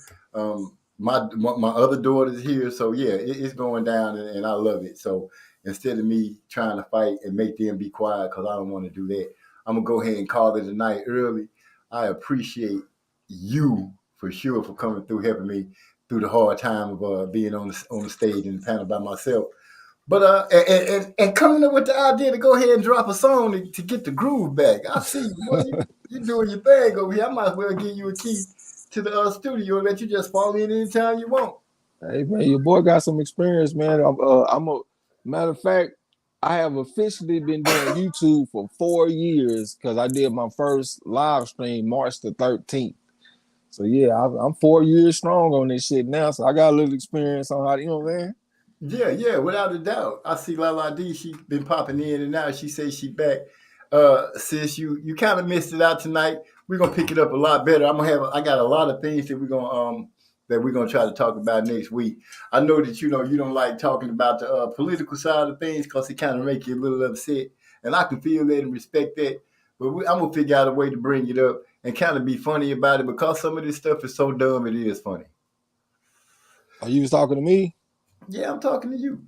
My other daughter's here. So, yeah, it's going down, and I love it. So, instead of me trying to fight and make them be quiet because I don't want to do that, I'm going to go ahead and call it a night early. I appreciate you for sure for coming through, helping me through the hard time of being on the stage and the panel by myself. But and coming up with the idea to go ahead and drop a song to get the groove back. I see you, boy, you doing your thing over here. I might as well give you a key to the studio and let you just fall in anytime you want. Hey man, your boy got some experience, man. Matter of fact, I have officially been doing YouTube for 4 years because I did my first live stream March the 13th. So yeah, I'm 4 years strong on this shit now. So I got a little experience on how to, you know what I'm saying? Yeah, without a doubt. I see Lala D, she been popping in and out. She says she back. Sis, you kind of missed it out tonight. We're gonna pick it up a lot better. I got a lot of things that we're gonna try to talk about next week. I know that you don't like talking about the political side of things because it kind of make you a little upset, and I can feel that and respect that. But I'm gonna figure out a way to bring it up and kind of be funny about it because some of this stuff is so dumb it is funny. Are you was talking to me? Yeah, I'm talking to you.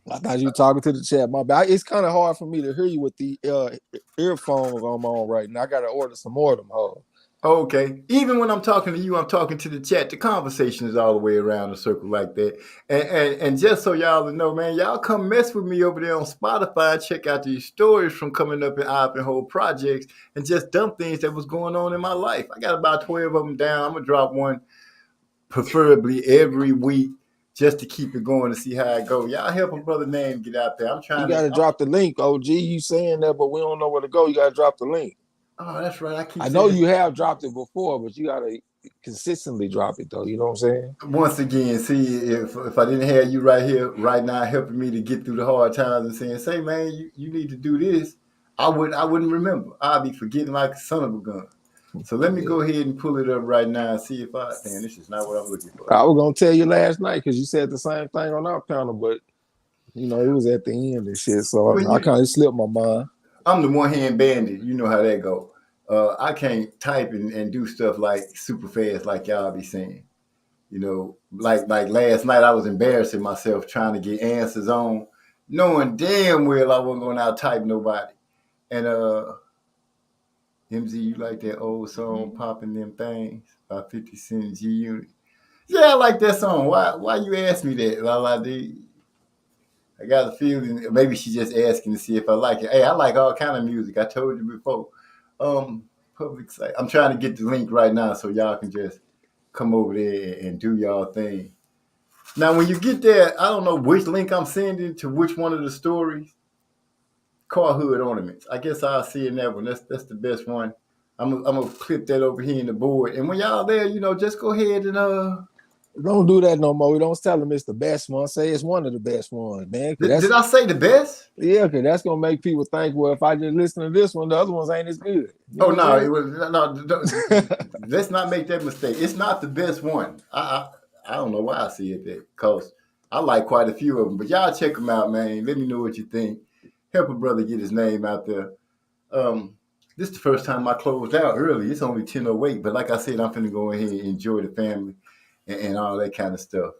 I thought you were talking to the chat. My bad. It's kind of hard for me to hear you with the earphones I'm on right now. I got to order some more of them. Okay. Even when I'm talking to you, I'm talking to the chat. The conversation is all the way around a circle like that. And just so y'all know, man, y'all come mess with me over there on Spotify and check out these stories from coming up in Ivanhoe projects and just dumb things that was going on in my life. I got about 12 of them down. I'm going to drop one preferably every week just to keep it going to see how it go. Y'all help a brother name get out there. I'm You trying gotta to drop the link, OG. You saying that, but we don't know where to go. You gotta drop the link. Oh, that's right. I know you have dropped it before, but you gotta consistently drop it though. You know what I'm saying? Once again, see if I didn't have you right here, right now, helping me to get through the hard times and saying, "Say, man, you need to do this," I wouldn't remember. I'd be forgetting like a son of a gun. So let me go ahead and pull it up right now and see if damn, this is not what I'm looking for. I was gonna tell you last night because you said the same thing on our panel, but you know, it was at the end and shit. So I kind of slipped my mind. I'm the one hand bandit. You know how that go. I can't type and do stuff like super fast like y'all be saying. You know, like last night I was embarrassing myself trying to get answers on, knowing damn well I wasn't going to out type nobody. And MZ, you like that old song "Popping Them Things" by 50 Cent G Unit? Yeah, I like that song. Why you ask me that, Lala D? I got a feeling maybe she just asking to see if I like it. Hey, I like all kind of music. I told you before. Public site. I'm trying to get the link right now so y'all can just come over there and do y'all thing. Now, when you get there, I don't know which link I'm sending to which one of the stories. Car hood ornaments. I guess I'll see in that one. That's the best one. I'm gonna clip that over here in the board. And when y'all there, you know, just go ahead and Don't do that no more. We don't tell them it's the best one. Say it's one of the best ones, man. Did I say the best? Yeah, because that's gonna make people think, well, if I just listen to this one, the other ones ain't as good. You Oh no, it was no. Let's not make that mistake. It's not the best one. I don't know why I see it there, cause I like quite a few of them. But y'all check them out, man. Let me know what you think. Help a brother get his name out there. This is the first time I closed out early. It's only 10:08, but like I said, I'm finna go ahead and enjoy the family and all that kind of stuff.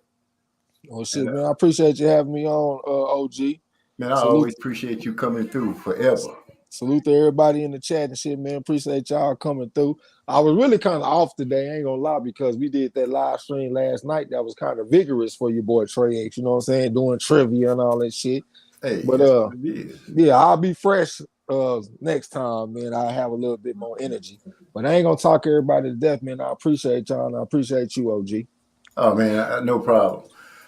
Well, shit, man, I appreciate you having me on, OG. Man, I always appreciate you coming through forever. Salute to everybody in the chat and shit, man. Appreciate y'all coming through. I was really kind of off today, I ain't gonna lie, because we did that live stream last night that was kind of vigorous for your boy Trey X, you know what I'm saying? Doing trivia and all that shit. Hey, but yeah, I'll be fresh next time, man. I have a little bit more energy. But I ain't gonna talk everybody to death, man. I appreciate y'all and I appreciate you, OG. Oh man, no problem.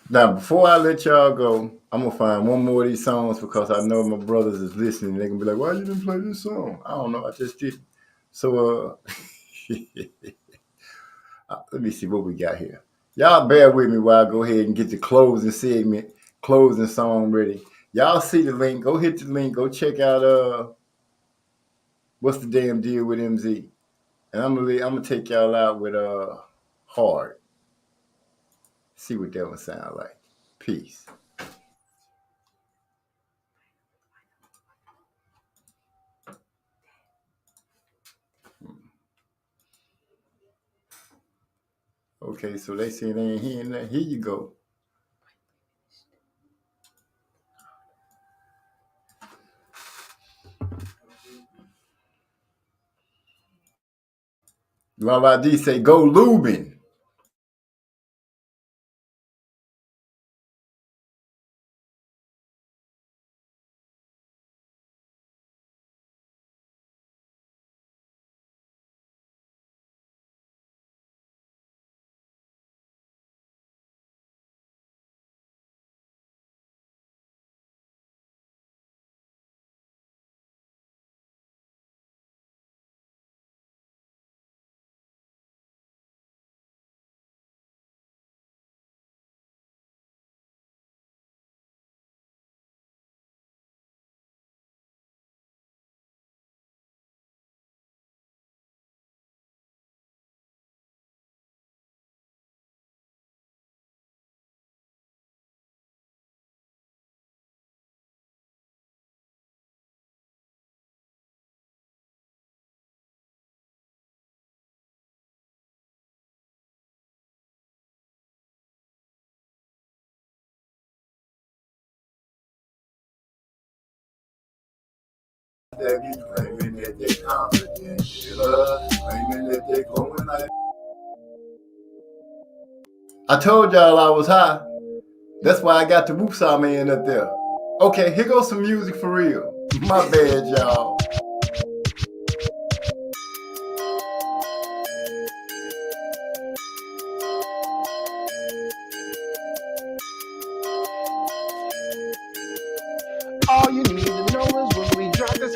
Now, before I let y'all go, I'm gonna find one more of these songs because I know my brothers is listening. They're gonna be like, "Why you didn't play this song?" I don't know. I just did. So, let me see what we got here. Y'all bear with me while I go ahead and get the closing segment, closing song ready. Y'all see the link. Go hit the link. Go check out what's the damn deal with MZ. And I'm gonna take y'all out with Hard. See what that one sound like. Peace. Okay, so they say they ain't hearing that. Here you go. Lala D say, go Lubin. I told y'all I was high. That's why I got the Woopsaw man up there. Okay, here goes some music for real. My bad, y'all.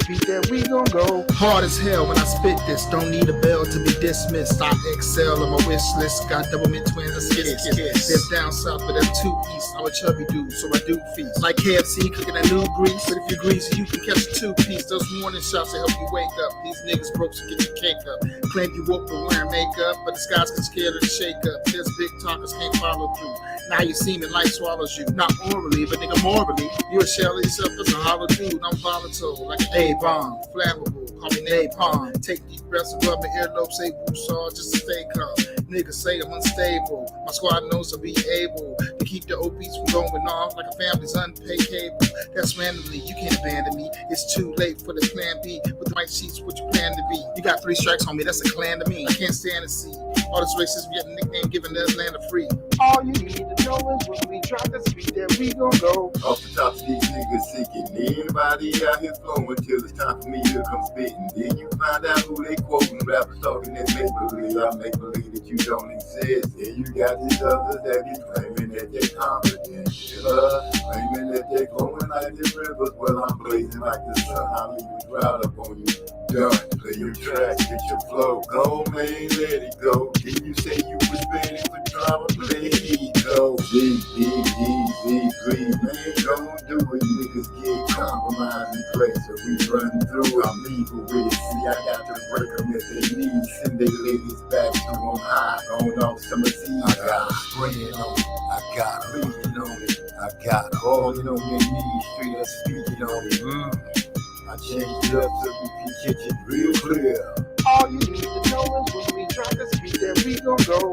beat that we gon' go. Hard as hell when I spit this, don't need a bell to be dismissed. I excel on my wish list, got double mint twins and skits. There's down south, but there's 2 east. I'm a chubby dude, so I do feast. Like KFC cooking that new grease, but if you're greasy, you can catch a 2-piece. Those morning shots to help you wake up. These niggas broke, so get your cake up. Claim you woke for wearing makeup, but the skies get scared of the shake up. There's big talkers can't follow through. Now you seeming like swallows you, not orally, but nigga morally. You a shell of yourself as a hollow dude. I'm volatile, like an A-bomb, flammable. Call me napalm. Take deep breaths and rub my earlobe, say woo-saw just to stay calm. Niggas say I'm unstable. My squad knows I'll be able to keep the OPs from going off like a family's unpaid cable. That's randomly, you can't abandon me. It's too late for the plan B. With the white sheets, what you plan to be? You got 3 strikes on me, that's a clan to me. I can't stand to see all this racism getting nickname giving us land of free. All you need to know is when we drop this beat that we gon' go. Off the top of these niggas seeking anybody out here flowing till it's time for me to come spitting. Then you find out who they quoting, rappers talking that make believe. I make believe that you don't exist. Then you got these others that be claiming that they're confident. Claiming that they're glowing like the rivers. Well, I'm blazing like the sun. I'll leave a drought up on you. Done. Play your track, get your flow. Go, man, let it go. Then you say you was ready for drama, play it go. Green, man, don't do it. Niggas get compromised and crazy. So we run through, I'm evil with it. See, I got to break them if they need. Send they ladies back to on high. On off summer seas. I got spraying on it. I got bleeding on it. I got falling on your knees, straight up speaking on it. I changed it up so we can catch it real clear. All you need to know is when we drop this beat that we gon' go.